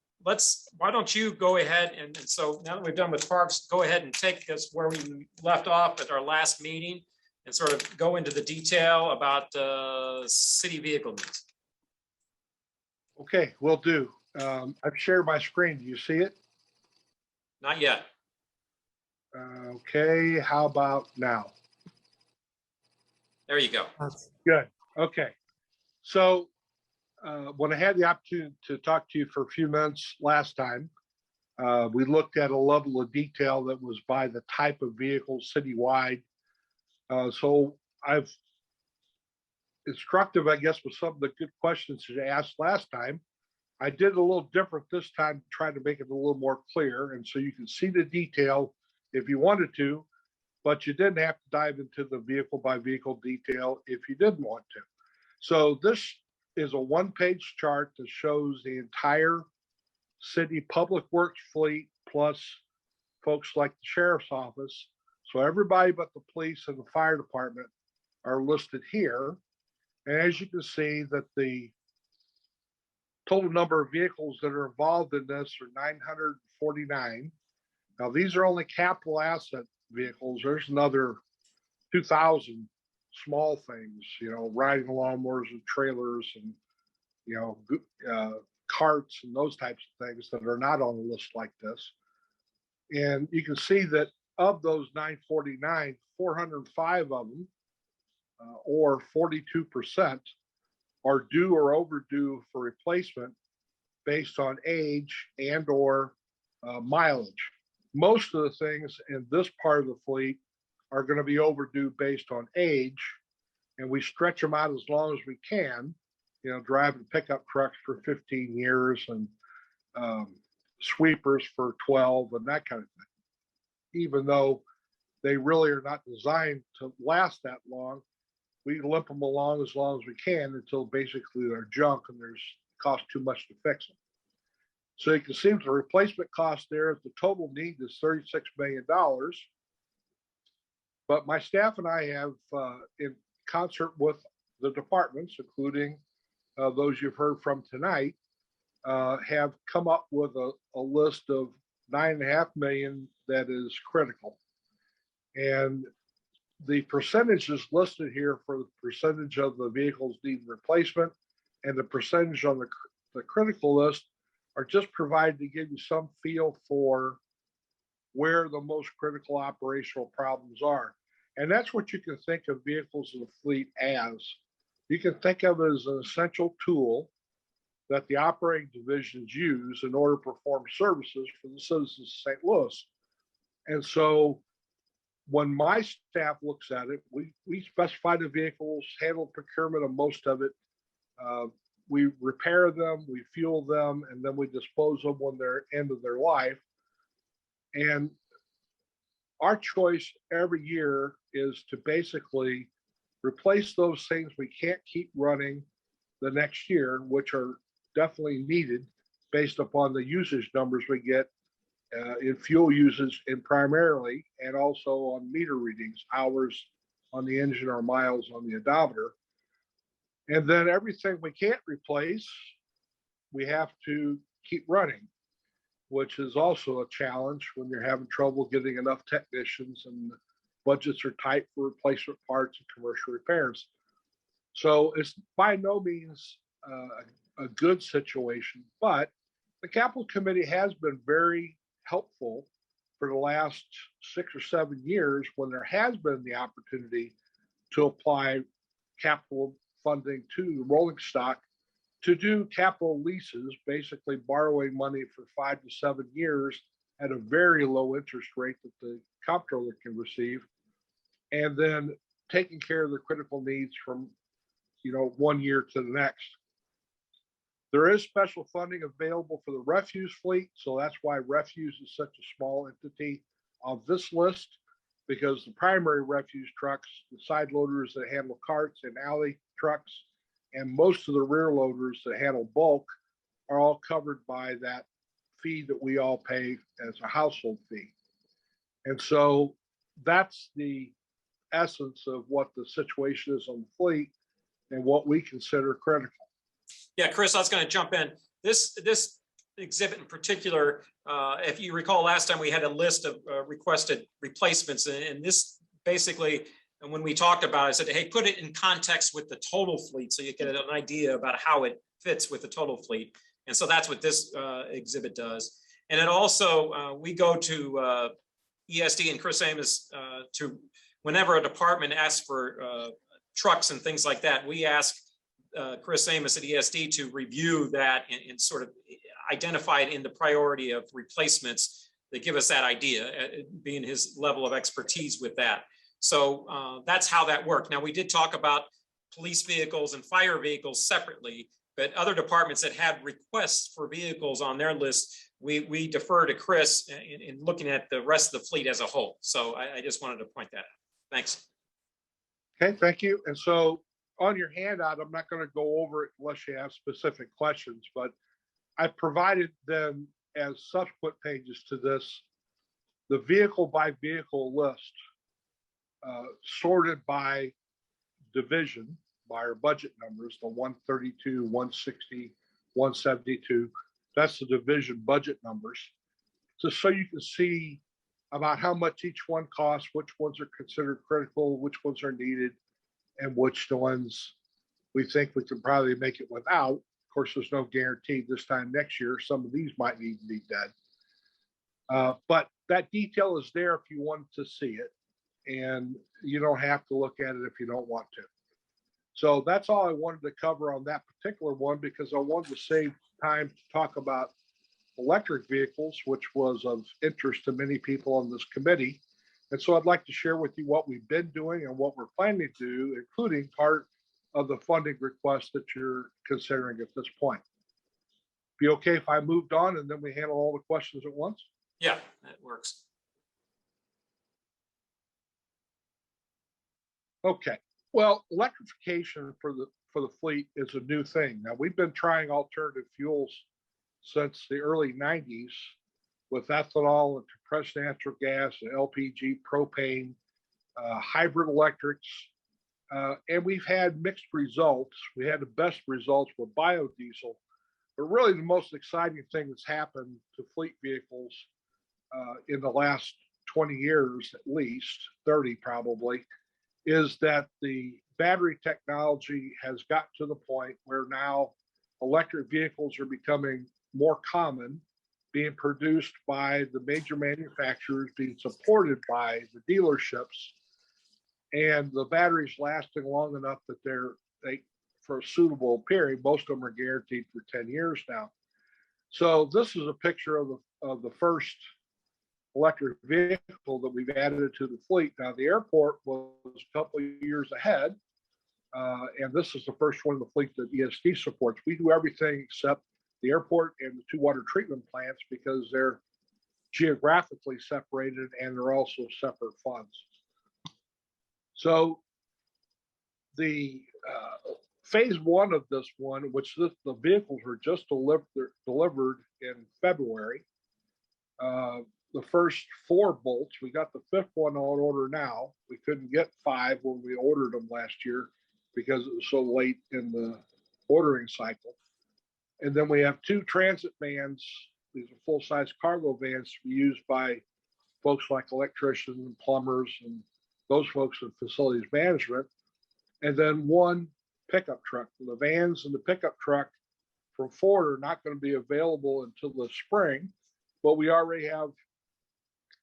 why don't you go ahead and so now that we've done with Parks, go ahead and take us where we left off at our last meeting and sort of go into the detail about city vehicle needs. Okay, will do. I've shared my screen. Do you see it? Not yet. Okay, how about now? There you go. Good. Okay. So when I had the opportunity to talk to you for a few minutes last time, We looked at a level of detail that was by the type of vehicle citywide. So I've instructive, I guess, with some of the good questions that you asked last time. I did a little different this time, trying to make it a little more clear. And so you can see the detail if you wanted to, but you didn't have to dive into the vehicle by vehicle detail if you didn't want to. So this is a one-page chart that shows the entire city public works fleet plus folks like the sheriff's office. So everybody but the police and the fire department are listed here. And as you can see that the total number of vehicles that are involved in this are 949. Now, these are only capital asset vehicles. There's another 2,000 small things, riding lawnmowers and trailers and, carts and those types of things that are not on a list like this. And you can see that of those 949, 405 of them, or 42%, are due or overdue for replacement based on age and or mileage. Most of the things in this part of the fleet are going to be overdue based on age, and we stretch them out as long as we can, driving pickup trucks for 15 years and sweepers for 12 and that kind of thing. Even though they really are not designed to last that long, we limp them along as we can until basically they're junk and there's cost too much to fix them. So you can see the replacement cost there, the total need is $36 million. But my staff and I have, in concert with the departments, including those you've heard from tonight, have come up with a list of $9.5 million that is critical. And the percentages listed here for the percentage of the vehicles needing replacement and the percentage on the critical list are just provided to give you some feel for where the most critical operational problems are. And that's what you can think of vehicles in the fleet as. You can think of it as an essential tool that the operating divisions use in order to perform services for the citizens of St. Louis. And so when my staff looks at it, we specify the vehicles, handle procurement of most of it. We repair them, we fuel them, and then we dispose of them when they're end of their life. And our choice every year is to basically replace those things we can't keep running the next year, which are definitely needed based upon the usage numbers we get in fuel usage and primarily, and also on meter readings, hours on the engine or miles on the odometer. And then everything we can't replace, we have to keep running, which is also a challenge when you're having trouble getting enough technicians and budgets are tight for replacement parts and commercial repairs. So it's by no means a good situation, but the capital committee has been very helpful for the last 6 or 7 years when there has been the opportunity to apply capital funding to the rolling stock to do capital leases, basically borrowing money for 5 to 7 years at a very low interest rate that the comptroller can receive, and then taking care of the critical needs from 1 year to the next. There is special funding available for the refuse fleet, so that's why refuse is such a small entity of this list, because the primary refuse trucks, the side loaders that handle carts and alley trucks, and most of the rear loaders that handle bulk are all covered by that fee that we all pay as a household fee. And so that's the essence of what the situation is on the fleet and what we consider critical. Yeah, Chris, I was going to jump in. This exhibit in particular, if you recall last time we had a list of requested replacements, and this basically, and when we talked about it, I said, hey, put it in context with the total fleet so you get an idea about how it fits with the total fleet. And so that's what this exhibit does. And it also, we go to ESD and Chris Amos to, whenever a department asks for trucks and things like that, we ask Chris Amos at ESD to review that and sort of identified in the priority of replacements that give us that idea, being his level of expertise with that. So that's how that worked. Now, we did talk about police vehicles and fire vehicles separately, but other departments that had requests for vehicles on their list, we defer to Chris in looking at the rest of the fleet as a whole. So I just wanted to point that out. Thanks. Okay, thank you. And so on your handout, I'm not going to go over it unless you have specific questions, but I provided them as subsequent pages to this, the vehicle by vehicle list, sorted by division, by our budget numbers, the 132, 160, 172. That's the division budget numbers. So you can see about how much each one costs, which ones are considered critical, which ones are needed, and which ones we think we can probably make it without. Of course, there's no guarantee this time next year. Some of these might need to be dead. But that detail is there if you want to see it. And you don't have to look at it if you don't want to. So that's all I wanted to cover on that particular one, because I wanted to save time to talk about electric vehicles, which was of interest to many people on this committee. And so I'd like to share with you what we've been doing and what we're planning to do, including part of the funding request that you're considering at this point. Be okay if I moved on and then we handle all the questions at once? Yeah, that works. Okay. Well, electrification for the fleet is a new thing. Now, we've been trying alternative fuels since the early 90s with ethanol and compressed natural gas and LPG, propane, hybrid electrics, and we've had mixed results. We had the best results with biodiesel, but really the most exciting thing that's happened to fleet vehicles in the last 20 years, at least 30 probably, is that the battery technology has got to the point where now electric vehicles are becoming more common, being produced by the major manufacturers, being supported by the dealerships, and the batteries lasting long enough that they for a suitable period. Most of them are guaranteed for 10 years now. So this is a picture of the first electric vehicle that we've added to the fleet. Now, the airport was a couple of years ahead, and this is the first one in the fleet that ESD supports. We do everything except the airport and the two water treatment plants because they're geographically separated and they're also separate funds. So the phase one of this one, which the vehicles were just delivered in February, the first 4 bolts, we got the 5th one on order now. We couldn't get 5 when we ordered them last year because it was so late in the ordering cycle. And then we have 2 transit vans. These are full-size cargo vans to be used by folks like electricians and plumbers and those folks in facilities management. And then 1 pickup truck. The vans and the pickup truck from Ford are not going to be available until the spring, but we already have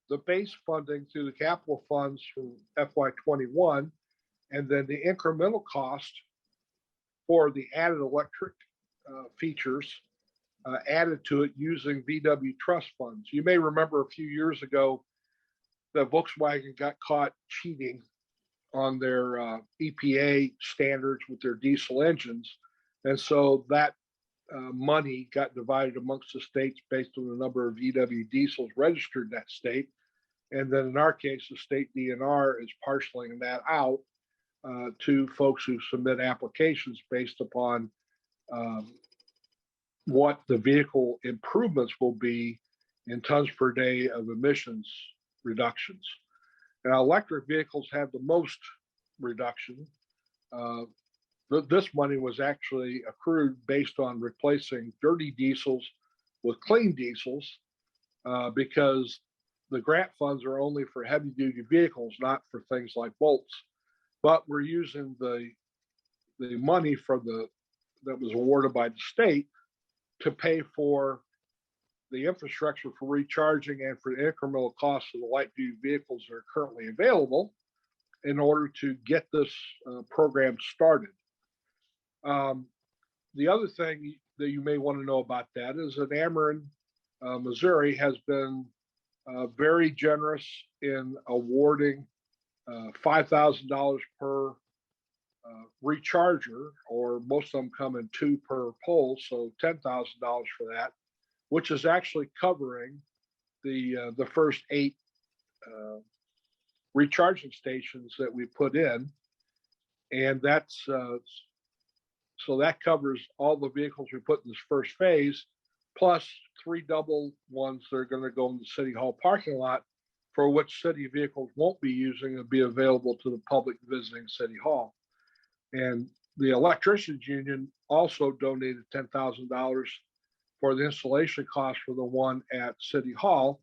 the base funding through the capital funds from FY21, and then the incremental cost for the added electric features added to it using VW trust funds. You may remember a few years ago that Volkswagen got caught cheating on their EPA standards with their diesel engines. And so that money got divided amongst the states based on the number of VW diesels registered in that state. And then in our case, the state DNR is parceling that out to folks who submit applications based upon what the vehicle improvements will be in tons per day of emissions reductions. Now, electric vehicles have the most reduction. This money was actually accrued based on replacing dirty diesels with clean diesels because the grant funds are only for heavy duty vehicles, not for things like bolts. But we're using the money that was awarded by the state to pay for the infrastructure for recharging and for the incremental costs of the light duty vehicles that are currently available in order to get this program started. The other thing that you may want to know about that is that Ameren, Missouri has been very generous in awarding $5,000 per recharger, or most of them come in 2 per pole, so $10,000 for that, which is actually covering the first 8 recharging stations that we put in, and that's so that covers all the vehicles we put in this first phase, plus 3 double ones that are going to go in the city hall parking lot, for which city vehicles won't be using and be available to the public visiting city hall. And the electricians union also donated $10,000 for the installation cost for the one at city hall.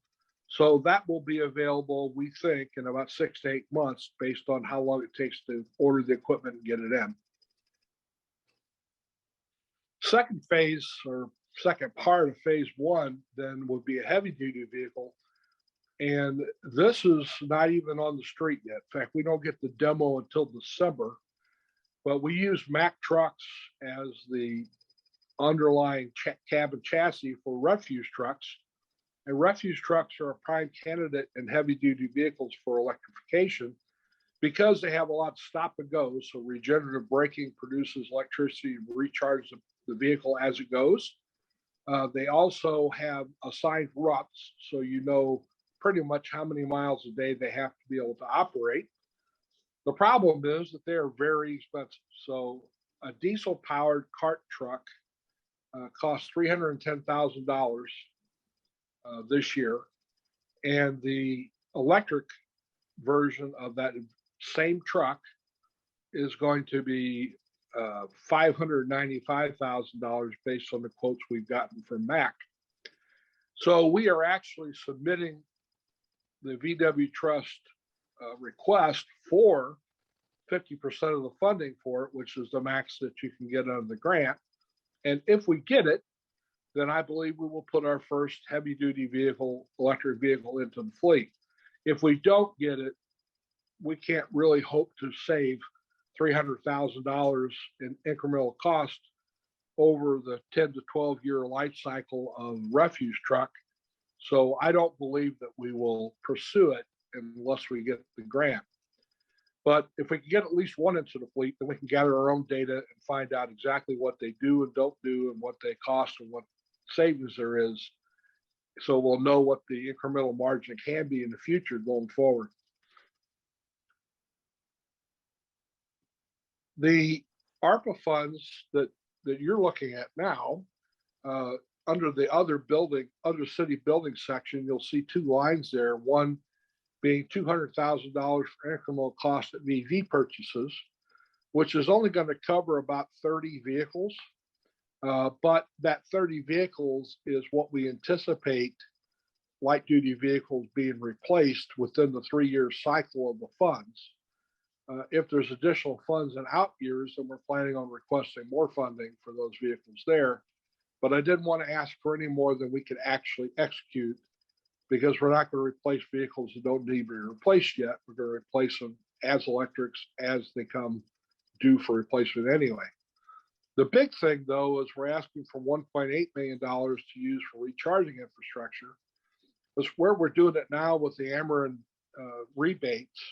So that will be available, we think, in about 6 to 8 months, based on how long it takes to order the equipment and get it in. Second phase, or second part of phase 1, then would be a heavy duty vehicle. And this is not even on the street yet. In fact, we don't get the demo until December, but we use Mack trucks as the underlying cab and chassis for refuse trucks. And refuse trucks are a prime candidate in heavy duty vehicles for electrification because they have a lot of stop and go. So regenerative braking produces electricity to recharge the vehicle as it goes. They also have assigned routes, so you know pretty much how many miles a day they have to be able to operate. The problem is that they are very expensive. So a diesel powered cart truck costs $310,000 this year. And the electric version of that same truck is going to be $595,000 based on the quotes we've gotten from Mack. So we are actually submitting the VW Trust request for 50% of the funding for it, which is the max that you can get under the grant. And if we get it, then I believe we will put our first heavy duty vehicle, electric vehicle into the fleet. If we don't get it, we can't really hope to save $300,000 in incremental cost over the 10 to 12-year life cycle of refuse truck. So I don't believe that we will pursue it unless we get the grant. But if we can get at least one into the fleet, then we can gather our own data and find out exactly what they do and don't do and what they cost and what savings there is. So we'll know what the incremental margin can be in the future going forward. The ARPA funds that you're looking at now, under the other city building section, you'll see 2 lines there. One being $200,000 for incremental cost of EV purchases, which is only going to cover about 30 vehicles. But that 30 vehicles is what we anticipate light duty vehicles being replaced within the 3-year cycle of the funds. If there's additional funds in out years, then we're planning on requesting more funding for those vehicles there. But I didn't want to ask for any more than we could actually execute, because we're not going to replace vehicles that don't need to be replaced yet. We're going to replace them as electrics as they come due for replacement anyway. The big thing, though, is we're asking for $1.8 million to use for recharging infrastructure. Because where we're doing it now with the Ameren rebates,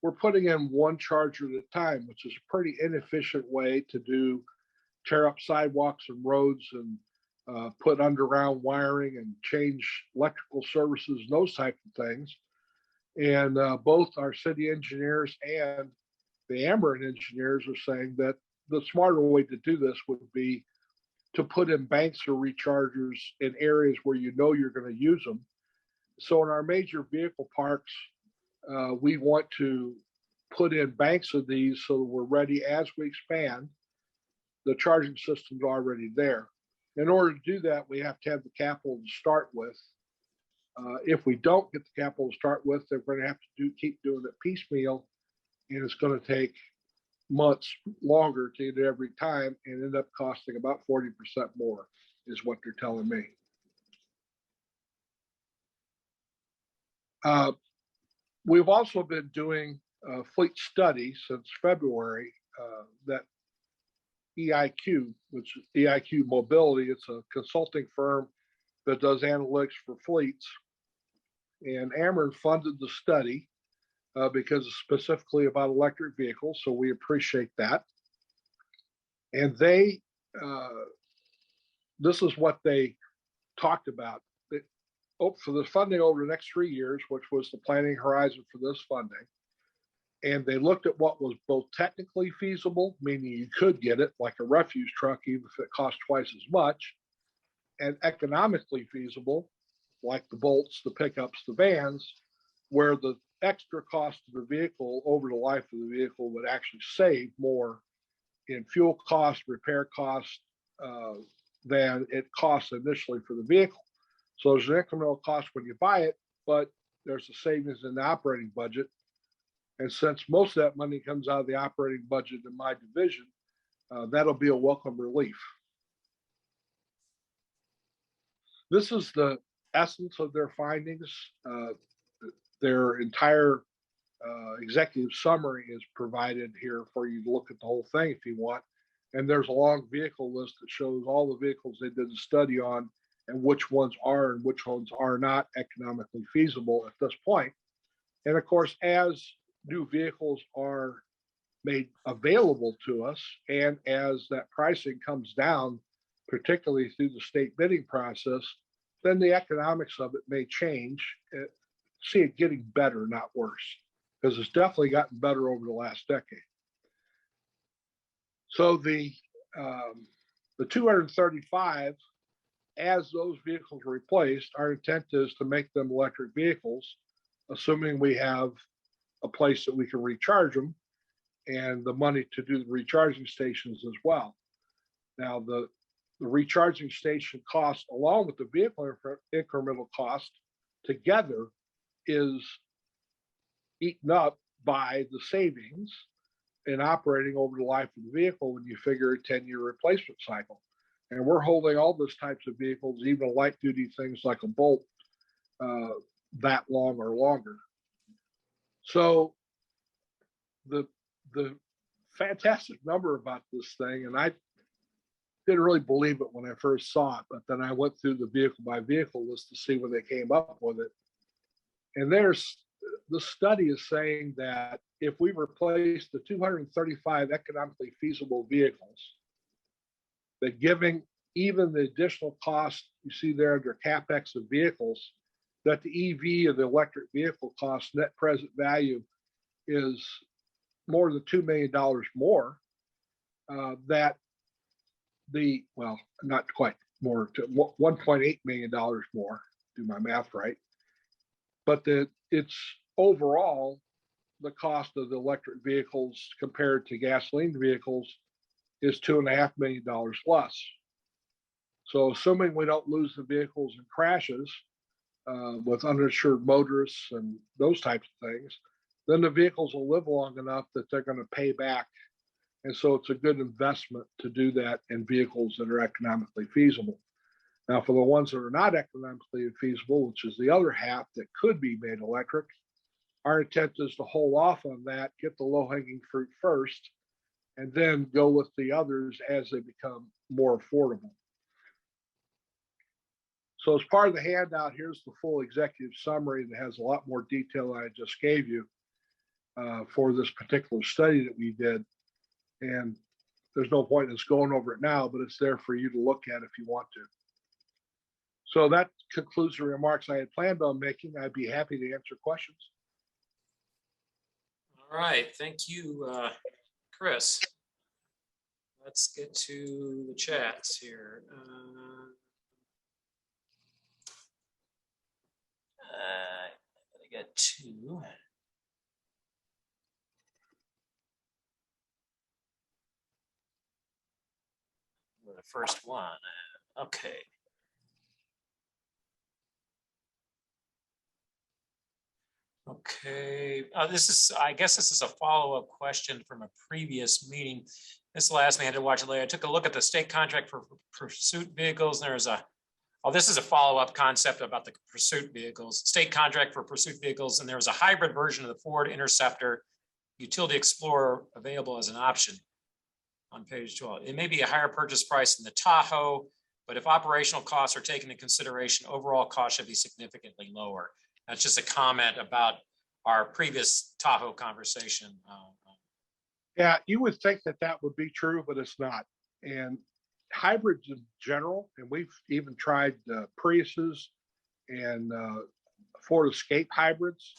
we're putting in one charger at a time, which is a pretty inefficient way to tear up sidewalks and roads and put underground wiring and change electrical services, those types of things. And both our city engineers and the Ameren engineers are saying that the smarter way to do this would be to put in banks or rechargers in areas where you know you're going to use them. So in our major vehicle parks, we want to put in banks of these so that we're ready as we expand. The charging system's already there. In order to do that, we have to have the capital to start with. If we don't get the capital to start with, then we're going to have to keep doing it piecemeal, and it's going to take months longer to get it every time and end up costing about 40% more, is what they're telling me. We've also been doing a fleet study since February that EIQ, which is EIQ Mobility. It's a consulting firm that does analytics for fleets. And Ameren funded the study because it's specifically about electric vehicles. So we appreciate that. And they, this is what they talked about. For the funding over the next 3 years, which was the planning horizon for this funding. And they looked at what was both technically feasible, meaning you could get it like a refuse truck, even if it cost twice as much, and economically feasible, like the bolts, the pickups, the vans, where the extra cost of the vehicle over the life of the vehicle would actually save more in fuel cost, repair cost, than it costs initially for the vehicle. So there's an incremental cost when you buy it, but there's a savings in the operating budget. And since most of that money comes out of the operating budget in my division, that'll be a welcome relief. This is the essence of their findings. Their entire executive summary is provided here for you to look at the whole thing if you want. And there's a long vehicle list that shows all the vehicles they did a study on and which ones are and which ones are not economically feasible at this point. And of course, as new vehicles are made available to us and as that pricing comes down, particularly through the state bidding process, then the economics of it may change. See it getting better, not worse, because it's definitely gotten better over the last decade. So the 235, as those vehicles are replaced, our intent is to make them electric vehicles, assuming we have a place that we can recharge them and the money to do the recharging stations as well. Now, the recharging station cost, along with the vehicle incremental cost together, is eaten up by the savings in operating over the life of the vehicle when you figure a 10-year replacement cycle. And we're holding all those types of vehicles, even light duty things like a Bolt, that long or longer. So the fantastic number about this thing, and I didn't really believe it when I first saw it, but then I went through the vehicle by vehicle list to see when they came up with it. And the study is saying that if we replace the 235 economically feasible vehicles, that giving even the additional cost you see there under CapEx of vehicles, that the EV of the electric vehicle cost net present value is more than $2 million more, that well, not quite more, to $1.8 million more, do my math right. But it's overall, the cost of the electric vehicles compared to gasoline vehicles is $2.5 million less. So assuming we don't lose the vehicles in crashes with uninsured motorists and those types of things, then the vehicles will live long enough that they're going to pay back. And so it's a good investment to do that in vehicles that are economically feasible. Now, for the ones that are not economically feasible, which is the other half that could be made electric, our intent is to hold off on that, get the low-hanging fruit first, and then go with the others as they become more affordable. So as part of the handout, here's the full executive summary that has a lot more detail than I just gave you for this particular study that we did. And there's no point in us going over it now, but it's there for you to look at if you want to. So that concludes the remarks I had planned on making. I'd be happy to answer questions. All right, thank you, Chris. Let's get to the chats here. I got two. The first one. Okay. Okay, I guess this is a follow-up question from a previous meeting. This last me, I had to watch it later. I took a look at the state contract for pursuit vehicles. And there's this is a follow-up concept about the pursuit vehicles, state contract for pursuit vehicles. And there was a hybrid version of the Ford Interceptor Utility Explorer available as an option. on page 12. It may be a higher purchase price than the Tahoe, but if operational costs are taken into consideration, overall cost should be significantly lower. That's just a comment about our previous Tahoe conversation. Yeah, you would think that that would be true, but it's not. And hybrids in general, and we've even tried Priuses and Ford Escape hybrids.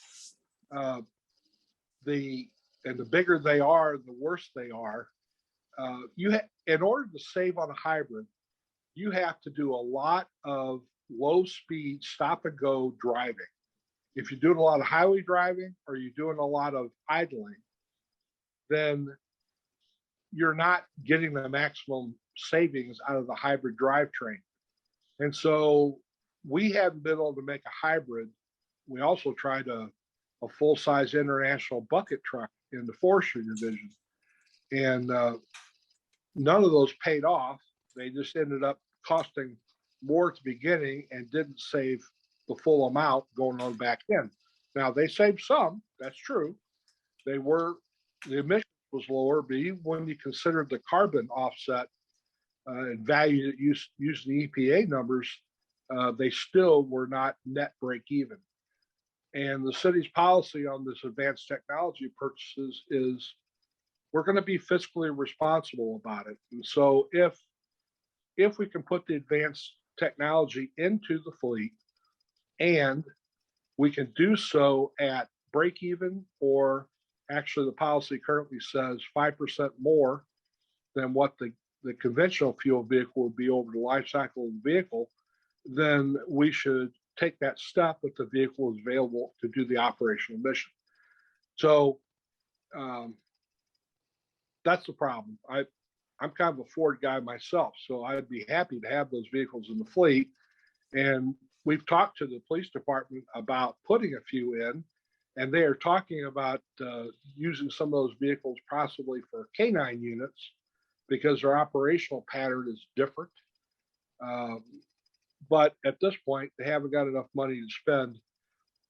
The bigger they are, the worse they are. In order to save on a hybrid, you have to do a lot of low speed stop and go driving. If you're doing a lot of highway driving or you're doing a lot of idling, then you're not getting the maximum savings out of the hybrid drivetrain. And so we haven't been able to make a hybrid. We also tried a full-size international bucket truck in the forestry division. And none of those paid off. They just ended up costing more at the beginning and didn't save the full amount going on back in. Now they saved some, that's true. The emission was lower, but even when you consider the carbon offset and value that using the EPA numbers, they still were not net break even. And the city's policy on this advanced technology purchases is we're going to be fiscally responsible about it. And so if we can put the advanced technology into the fleet and we can do so at break even, or actually the policy currently says 5% more than what the conventional fuel vehicle would be over the life cycle of the vehicle, then we should take that step if the vehicle is available to do the operational mission. So that's the problem. I'm kind of a Ford guy myself, so I'd be happy to have those vehicles in the fleet. And we've talked to the police department about putting a few in, and they are talking about using some of those vehicles possibly for canine units because their operational pattern is different. But at this point, they haven't got enough money to spend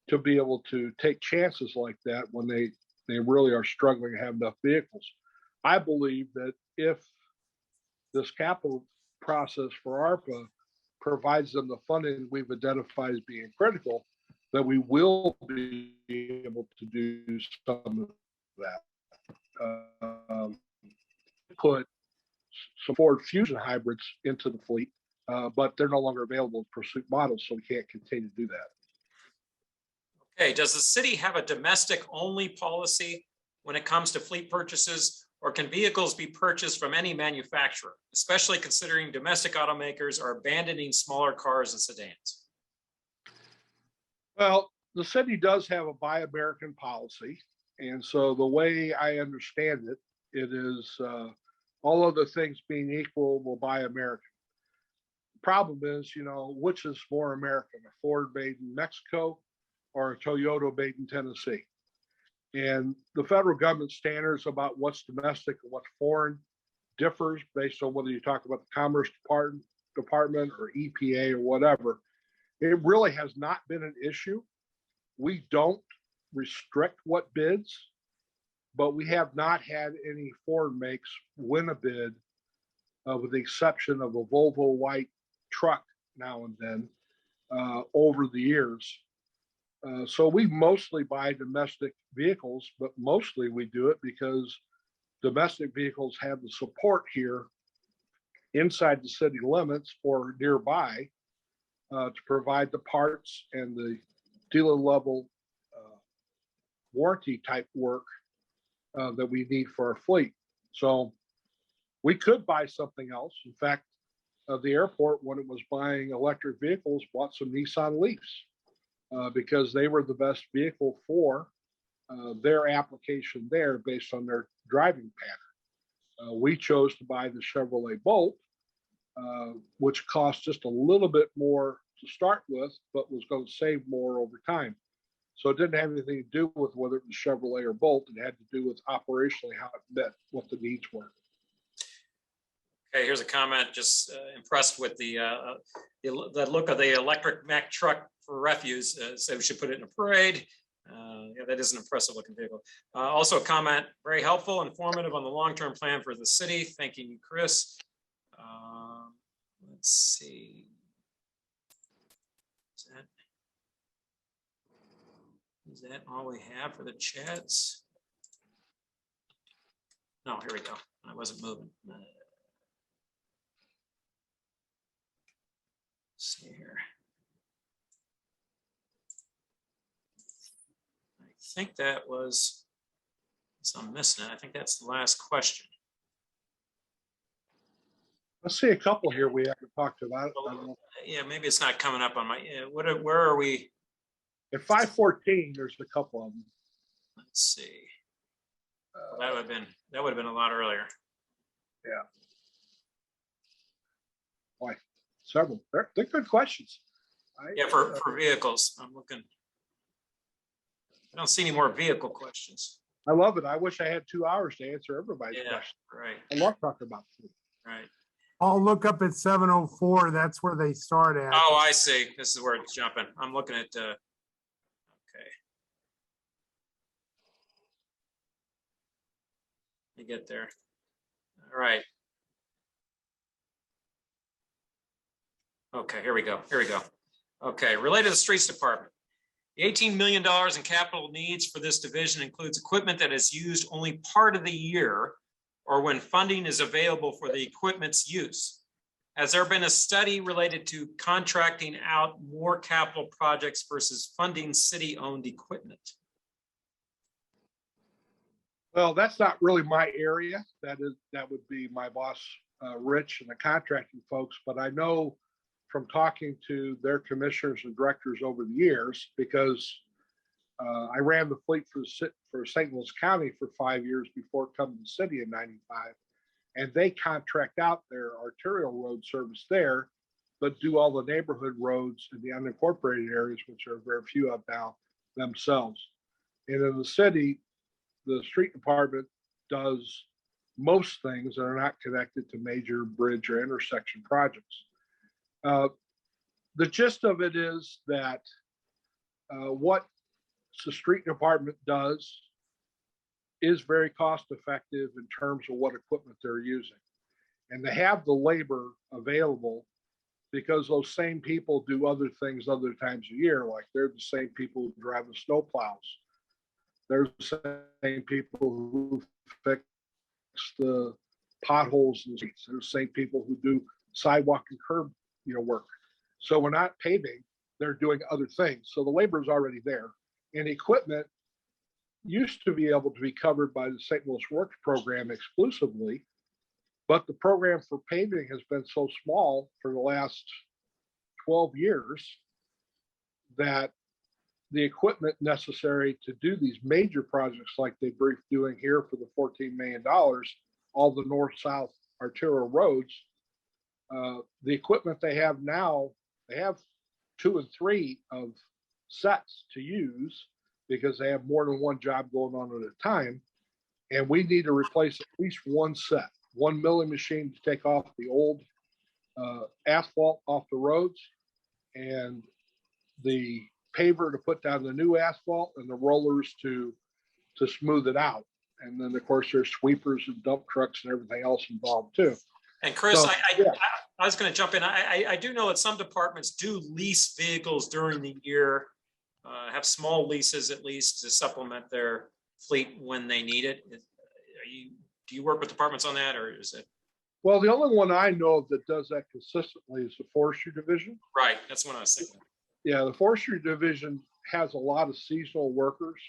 to be able to take chances like that when they really are struggling to have enough vehicles. I believe that if this capital process for ARPA provides them the funding we've identified as being critical, that we will be able to do some of that. Put some Ford Fusion hybrids into the fleet, but they're no longer available in pursuit models, so we can't continue to do that. Okay, does the city have a domestic only policy when it comes to fleet purchases, or can vehicles be purchased from any manufacturer, especially considering domestic automakers are abandoning smaller cars and sedans? Well, the city does have a Buy American policy. And so the way I understand it, it is all other things being equal, we'll buy American. Problem is, which is more American, a Ford made in Mexico or a Toyota made in Tennessee? And the federal government standards about what's domestic and what's foreign differs based on whether you talk about the Commerce Department or EPA or whatever. It really has not been an issue. We don't restrict what bids, but we have not had any foreign makes win a bid, with the exception of a Volvo white truck now and then over the years. So we mostly buy domestic vehicles, but mostly we do it because domestic vehicles have the support here inside the city limits or nearby to provide the parts and the dealer level warranty type work that we need for our fleet. So we could buy something else. In fact, the airport, when it was buying electric vehicles, bought some Nissan Leafs because they were the best vehicle for their application there based on their driving pattern. We chose to buy the Chevrolet Bolt, which cost just a little bit more to start with, but was going to save more over time. So it didn't have anything to do with whether it was Chevrolet or Bolt. It had to do with operationally how it met what the needs were. Okay, here's a comment. Just impressed with the look of the electric Mack truck for refuse. So we should put it in a parade. Yeah, that is an impressive looking vehicle. Also a comment, very helpful, informative on the long-term plan for the city. Thanking you, Chris. Let's see. Is that all we have for the chats? No, here we go. I wasn't moving. Let's see here. I think that was, so I'm missing it. I think that's the last question. Let's see a couple here we haven't talked about. I don't know. Yeah, maybe it's not coming up on my, where are we? At 514, there's a couple of them. Let's see. Well, that would have been a lot earlier. Boy, several. They're good questions. Yeah, for vehicles, I'm looking. I don't see any more vehicle questions. I love it. I wish I had 2 hours to answer everybody's Yeah, questions. right, I love talking about food. right. I'll look up at 704. That's where they start at. Oh, I see. This is where it's jumping. I'm looking at, okay. Let me get there. All right. Okay, here we go. Here we go. Okay, related to the streets department. The $18 million in capital needs for this division includes equipment that is used only part of the year or when funding is available for the equipment's use. Has there been a study related to contracting out more capital projects versus funding city-owned equipment? Well, that's not really my area. That would be my boss, Rich, and the contracting folks. But I know from talking to their commissioners and directors over the years, because I ran the fleet for St. Louis County for 5 years before coming to the city in '95. And they contract out their arterial road service there, but do all the neighborhood roads in the unincorporated areas, which are very few of now themselves. And in the city, the street department does most things that are not connected to major bridge or intersection projects. The gist of it is that what the street department does is very cost effective in terms of what equipment they're using. And they have the labor available because those same people do other things other times a year. Like they're the same people who drive the snow plows. They're the same people who fix the potholes in the streets. They're the same people who do sidewalk and curb, work. So we're not paving, they're doing other things. So the labor is already there. And equipment used to be able to be covered by the St. Louis Works program exclusively, but the program for paving has been so small for the last 12 years that the equipment necessary to do these major projects like they briefed doing here for the $14 million, all the north-south arterial roads, the equipment they have now, they have 2 and 3 of sets to use because they have more than one job going on at a time. And we need to replace at least one set, one milling machine to take off the old asphalt off the roads, and the paver to put down the new asphalt, and the rollers to smooth it out. And then of course there's sweepers and dump trucks and everything else involved too. And Chris, So, I was going to jump in. I do know that some departments do lease vehicles during the year, have small leases at least to supplement their fleet when they need it. Do you work with departments on that, or is it? Well, the only one I know of that does that consistently is the Forestry division. Right, that's what I was thinking. Yeah, the Forestry division has a lot of seasonal workers,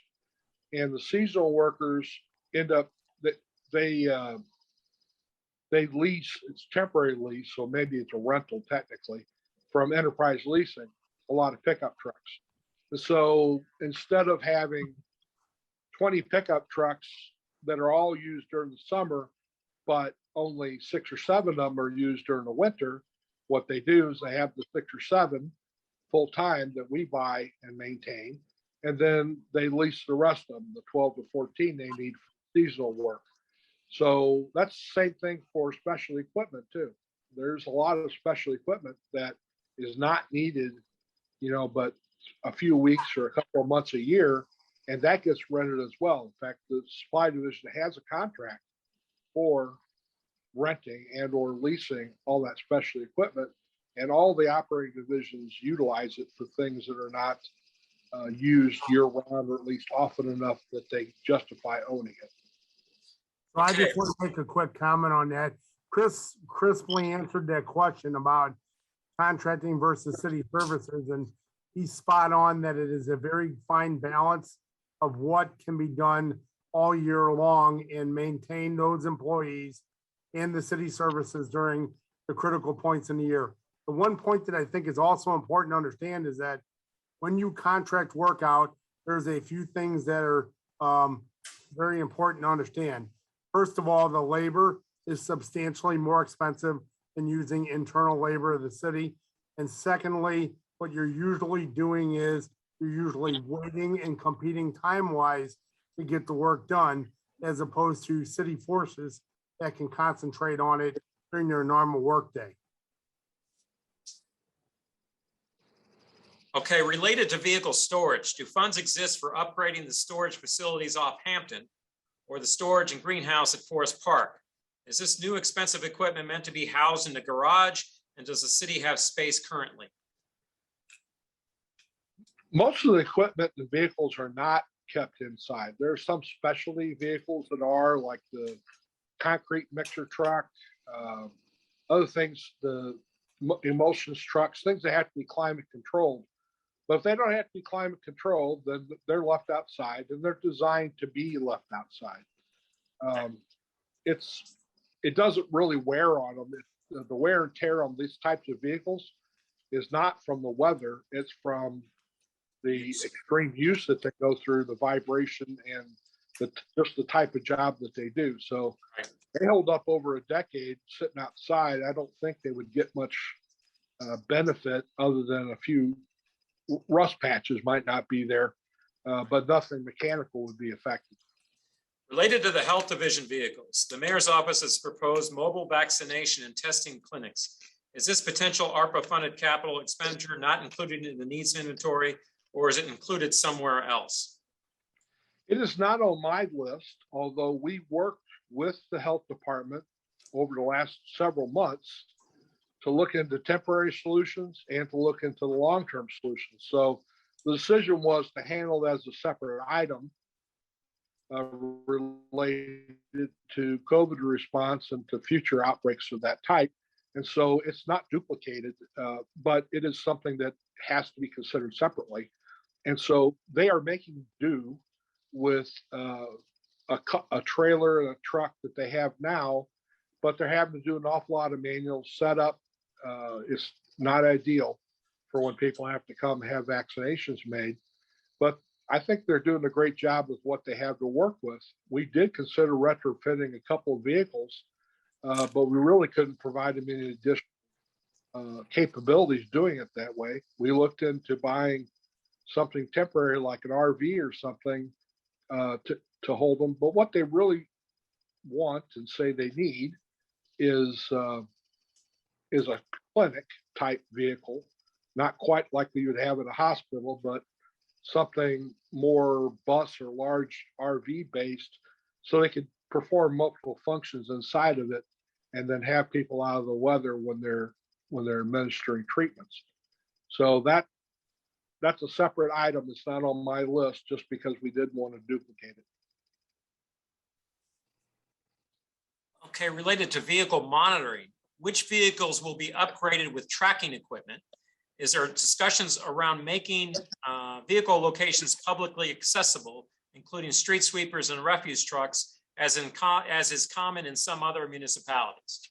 and the seasonal workers end up that they lease, it's temporary lease, so maybe it's a rental technically, from Enterprise Leasing, a lot of pickup trucks. And so instead of having 20 pickup trucks that are all used during the summer, but only 6 or 7 of them are used during the winter, what they do is they have the 6 or 7 full time that we buy and maintain, and then they lease the rest of them, the 12 to 14 they need for seasonal work. So that's the same thing for special equipment too. There's a lot of special equipment that is not needed, but a few weeks or a couple of months a year And that gets rented as well. In fact, the supply division has a contract for renting and or leasing all that specialty equipment. And all the operating divisions utilize it for things that are not used year round, or at least often enough that they justify owning it. So I Okay. just want to make a quick comment on that. Chris crisply answered that question about contracting versus city services, and he's spot on that it is a very fine balance of what can be done all year long and maintain those employees and the city services during the critical points in the year. The one point that I think is also important to understand is that when you contract work out, there's a few things that are very important to understand. First of all, the labor is substantially more expensive than using internal labor of the city. And secondly, what you're usually doing is you're usually waiting and competing time-wise to get the work done, as opposed to city forces that can concentrate on it during their normal workday. Okay, related to vehicle storage, do funds exist for upgrading the storage facilities off Hampton or the storage and greenhouse at Forest Park? Is this new expensive equipment meant to be housed in the garage, and does the city have space currently? Most of the equipment and vehicles are not kept inside. There are some specialty vehicles that are, like the concrete mixer truck, other things, the emulsions trucks, things that have to be climate controlled. But if they don't have to be climate controlled, then they're left outside, and they're designed to be left outside. It doesn't really wear on them. The wear and tear on these types of vehicles is not from the weather. It's from the extreme use that they go through, the vibration, and just the type of job that they do. So they hold up over a decade sitting outside. I don't think they would get much benefit other than a few rust patches might not be there, but nothing mechanical would be affected. Related to the health division vehicles, the mayor's office has proposed mobile vaccination and testing clinics. Is this potential ARPA-funded capital expenditure not included in the needs inventory, or is it included somewhere else? It is not on my list, although we worked with the health department over the last several months to look into temporary solutions and to look into the long-term solutions. So the decision was to handle it as a separate item related to COVID response and to future outbreaks of that type. And so it's not duplicated, but it is something that has to be considered separately. And so they are making do with a trailer and a truck that they have now, but they're having to do an awful lot of manual setup. It's not ideal for when people have to come have vaccinations made, but I think they're doing a great job with what they have to work with. We did consider retrofitting a couple of vehicles, but we really couldn't provide them any additional capabilities doing it that way. We looked into buying something temporary like an RV or something to hold them. But what they really want and say they need is a clinic type vehicle, not quite like you would have at a hospital, but something more bus or large RV based, so they could perform multiple functions inside of it and then have people out of the weather when they're administering treatments. So that's a separate item. It's not on my list just because we didn't want to duplicate it. Okay, related to vehicle monitoring, which vehicles will be upgraded with tracking equipment? Is there discussions around making vehicle locations publicly accessible, including street sweepers and refuse trucks, as is common in some other municipalities?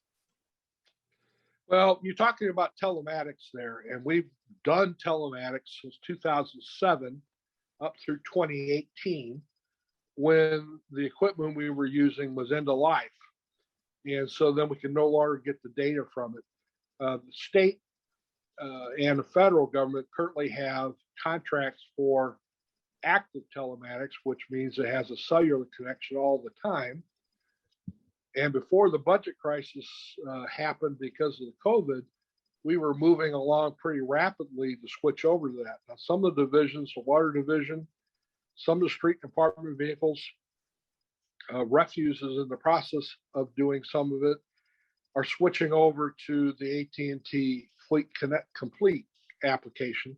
Well, you're talking about telematics there, and we've done telematics since 2007 up through 2018, when the equipment we were using was end of life. And so then we can no longer get the data from it. The state and the federal government currently have contracts for active telematics, which means it has a cellular connection all the time. And before the budget crisis happened because of the COVID, we were moving along pretty rapidly to switch over to that. Now, some of the divisions, the water division Some of the street department vehicles, refuse is in the process of doing some of it, are switching over to the AT&T Fleet Connect Complete application.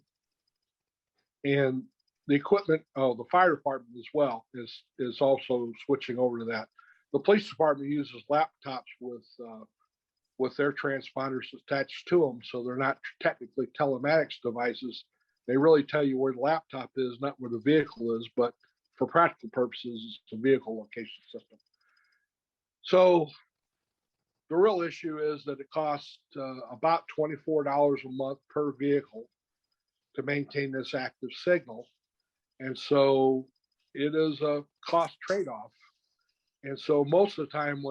And the equipment, the fire department as well is also switching over to that. The police department uses laptops with their transponders attached to them, so they're not technically telematics devices. They really tell you where the laptop is, not where the vehicle is, but for practical purposes, it's a vehicle location system. So the real issue is that it costs about $24 a month per vehicle to maintain this active signal. And so it is a cost trade-off. And so most of the time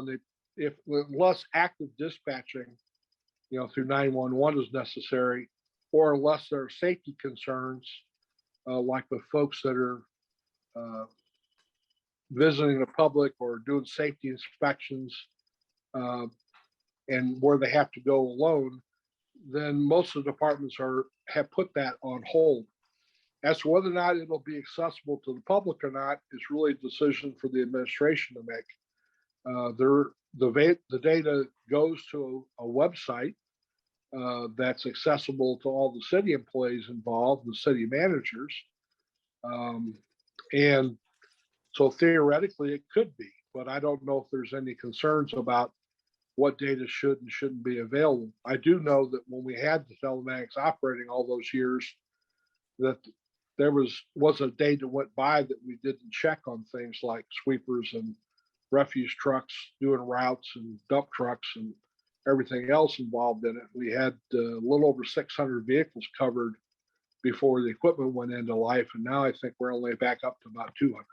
unless active dispatching, through 911 is necessary, or unless there are safety concerns, like with folks that are visiting the public or doing safety inspections, and where they have to go alone, then most of the departments have put that on hold. As to whether or not it'll be accessible to the public or not is really a decision for the administration to make. The data goes to a website that's accessible to all the city employees involved, the city managers. And so theoretically it could be, but I don't know if there's any concerns about what data should and shouldn't be available. I do know that when we had the telematics operating all those years, that there was a day that went by that we didn't check on things like sweepers and refuse trucks doing routes and dump trucks and everything else involved in it. We had a little over 600 vehicles covered before the equipment went into life, and now I think we're only back up to about 200.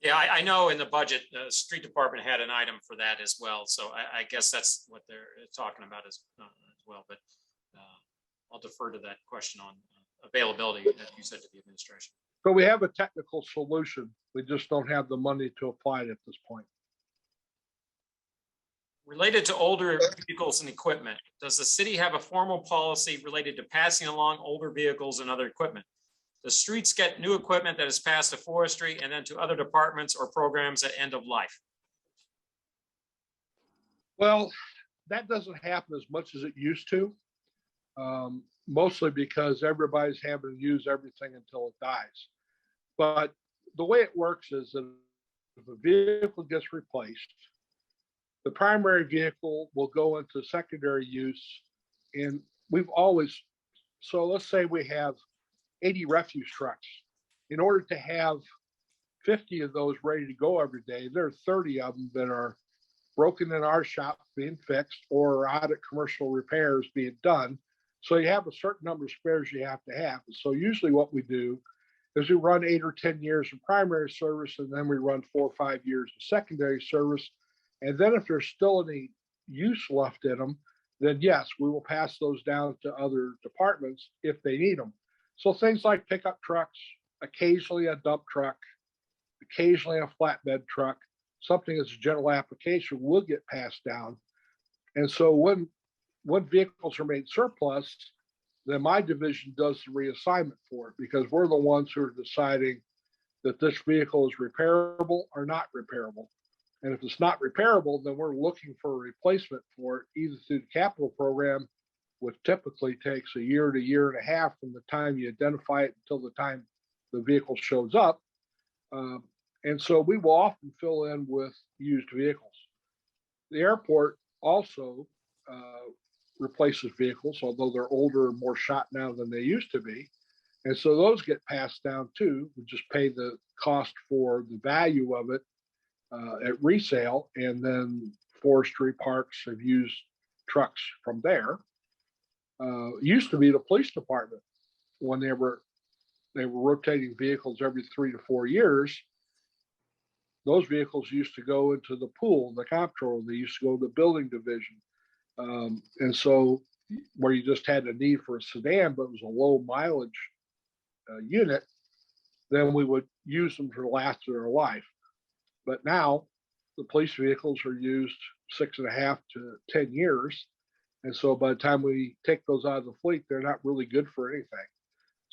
Yeah, I know in the budget, the street department had an item for that as well. So I guess that's what they're talking about as well. But I'll defer to that question on availability that you said to the administration. So we have a technical solution. We just don't have the money to apply it at this point. Related to older vehicles and equipment, does the city have a formal policy related to passing along older vehicles and other equipment? The streets get new equipment that is passed to forestry and then to other departments or programs at end of life. Well, that doesn't happen as much as it used to, mostly because everybody's having to use everything until it dies. But the way it works is that if a vehicle gets replaced, the primary vehicle will go into secondary use. And so let's say we have 80 refuse trucks. In order to have 50 of those ready to go every day, there are 30 of them that are broken in our shop being fixed or out at commercial repairs being done. So you have a certain number of spares you have to have. So usually what we do is we run 8 or 10 years of primary service, and then we run 4 or 5 years of secondary service. And then if there's still any use left in them, then yes, we will pass those down to other departments if they need them. So things like pickup trucks, occasionally a dump truck, occasionally a flatbed truck, something that's a general application will get passed down. And so when vehicles are made surplus, then my division does the reassignment for it, because we're the ones who are deciding that this vehicle is repairable or not repairable. And if it's not repairable, then we're looking for a replacement for it, either through the capital program, which typically takes a year to year and a half from the time you identify it until the time the vehicle shows up. And so we will often fill in with used vehicles. The airport also replaces vehicles, although they're older and more shot now than they used to be. And so those get passed down too. We just pay the cost for the value of it at resale, and then forestry parks have used trucks from there. Used to be the police department, when they were rotating vehicles every 3 to 4 years. Those vehicles used to go into the pool, the comptroller. They used to go to the building division, and so where you just had a need for a sedan, but it was a low mileage unit, then we would use them for the last of their life. But now the police vehicles are used 6.5 to 10 years. And so by the time we take those out of the fleet, they're not really good for anything.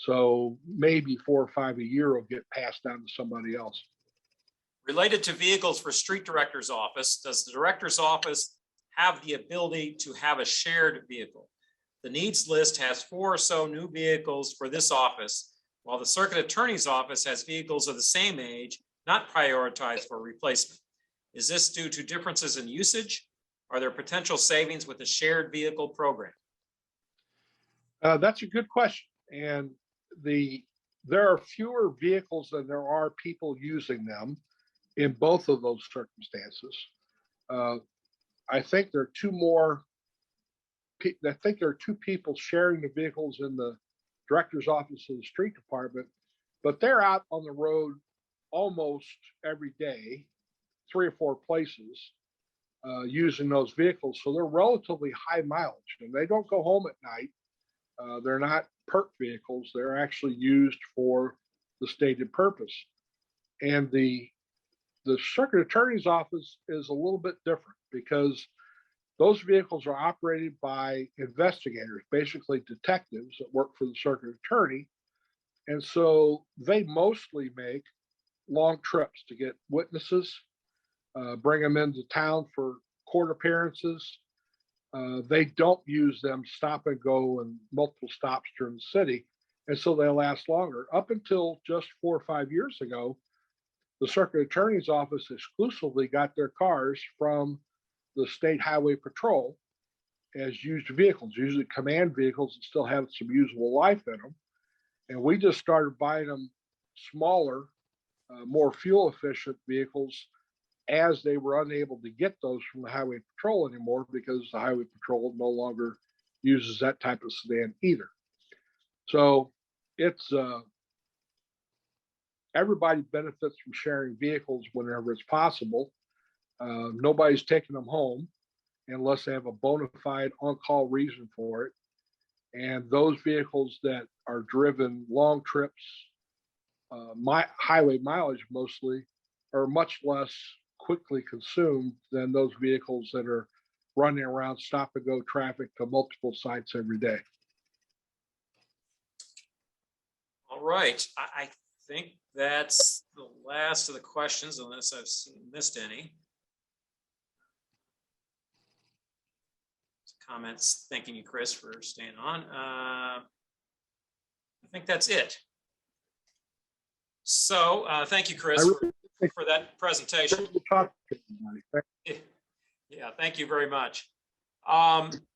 So maybe 4 or 5 a year will get passed down to somebody else. Related to vehicles for street director's office, does the director's office have the ability to have a shared vehicle? The needs list has 4 or so new vehicles for this office, while the circuit attorney's office has vehicles of the same age, not prioritized for replacement. Is this due to differences in usage? Are there potential savings with the shared vehicle program? That's a good question. And there are fewer vehicles than there are people using them in both of those circumstances. I think there are two people sharing the vehicles in the director's office of the street department, but they're out on the road almost every day, 3 or 4 places, using those vehicles. So they're relatively high mileage, and they don't go home at night. They're not perk vehicles. They're actually used for the stated purpose. And the circuit attorney's office is a little bit different because those vehicles are operated by investigators, basically detectives that work for the circuit attorney. And so they mostly make long trips to get witnesses, bring them into town for court appearances. They don't use them stop and go and multiple stops during the city. And so they last longer. Up until just 4 or 5 years ago, the circuit attorney's office exclusively got their cars from the state highway patrol as used vehicles, usually command vehicles that still have some usable life in them. And we just started buying them smaller, more fuel efficient vehicles as they were unable to get those from the highway patrol anymore because the highway patrol no longer uses that type of sedan either. So it's everybody benefits from sharing vehicles whenever it's possible. Nobody's taking them home unless they have a bona fide on-call reason for it. And those vehicles that are driven long trips, highway mileage mostly, are much less quickly consumed than those vehicles that are running around stop and go traffic to multiple sites every day. All right, I think that's the last of the questions, unless I've missed any. Comments, thanking you, Chris, for staying on. I think that's it. So thank you, Chris, for that presentation. Yeah, thank you very much.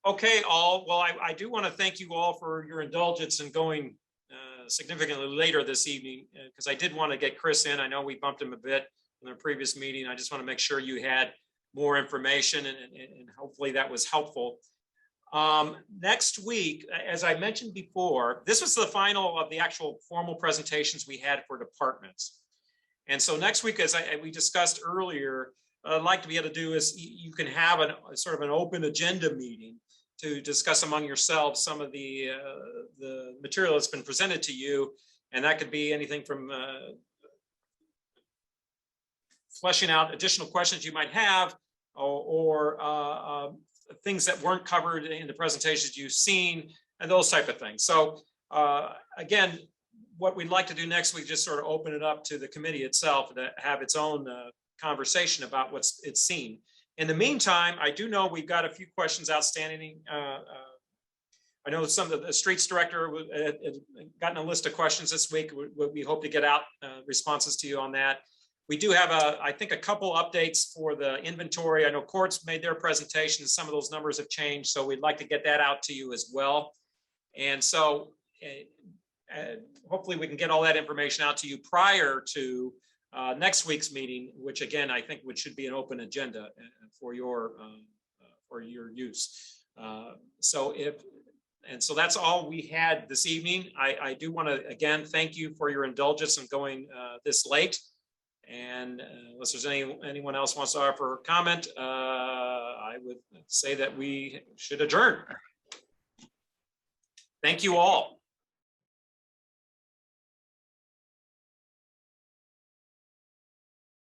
Okay, all. Well, I do want to thank you all for your indulgence in going significantly later this evening, because I did want to get Chris in. I know we bumped him a bit in the previous meeting. I just want to make sure you had more information, and hopefully that was helpful. Next week, as I mentioned before, this was the final of the actual formal presentations we had for departments. And so next week, as we discussed earlier, I'd like to be able to do is you can have a sort of an open agenda meeting to discuss among yourselves some of the material that's been presented to you. And that could be anything from fleshing out additional questions you might have, or things that weren't covered in the presentations you've seen, and those type of things. So again, what we'd like to do next week, just sort of open it up to the committee itself to have its own conversation about what's it's seen. In the meantime, I do know we've got a few questions outstanding. I know some of the streets director had gotten a list of questions this week. We hope to get out responses to you on that. We do have I think a couple updates for the inventory. I know courts made their presentations. Some of those numbers have changed, so we'd like to get that out to you as well. And so hopefully we can get all that information out to you prior to next week's meeting, which again, I think should be an open agenda for your use. So that's all we had this evening. I do want to again thank you for your indulgence in going this late. And unless there's anyone else wants to offer a comment, I would say that we should adjourn. Thank you all.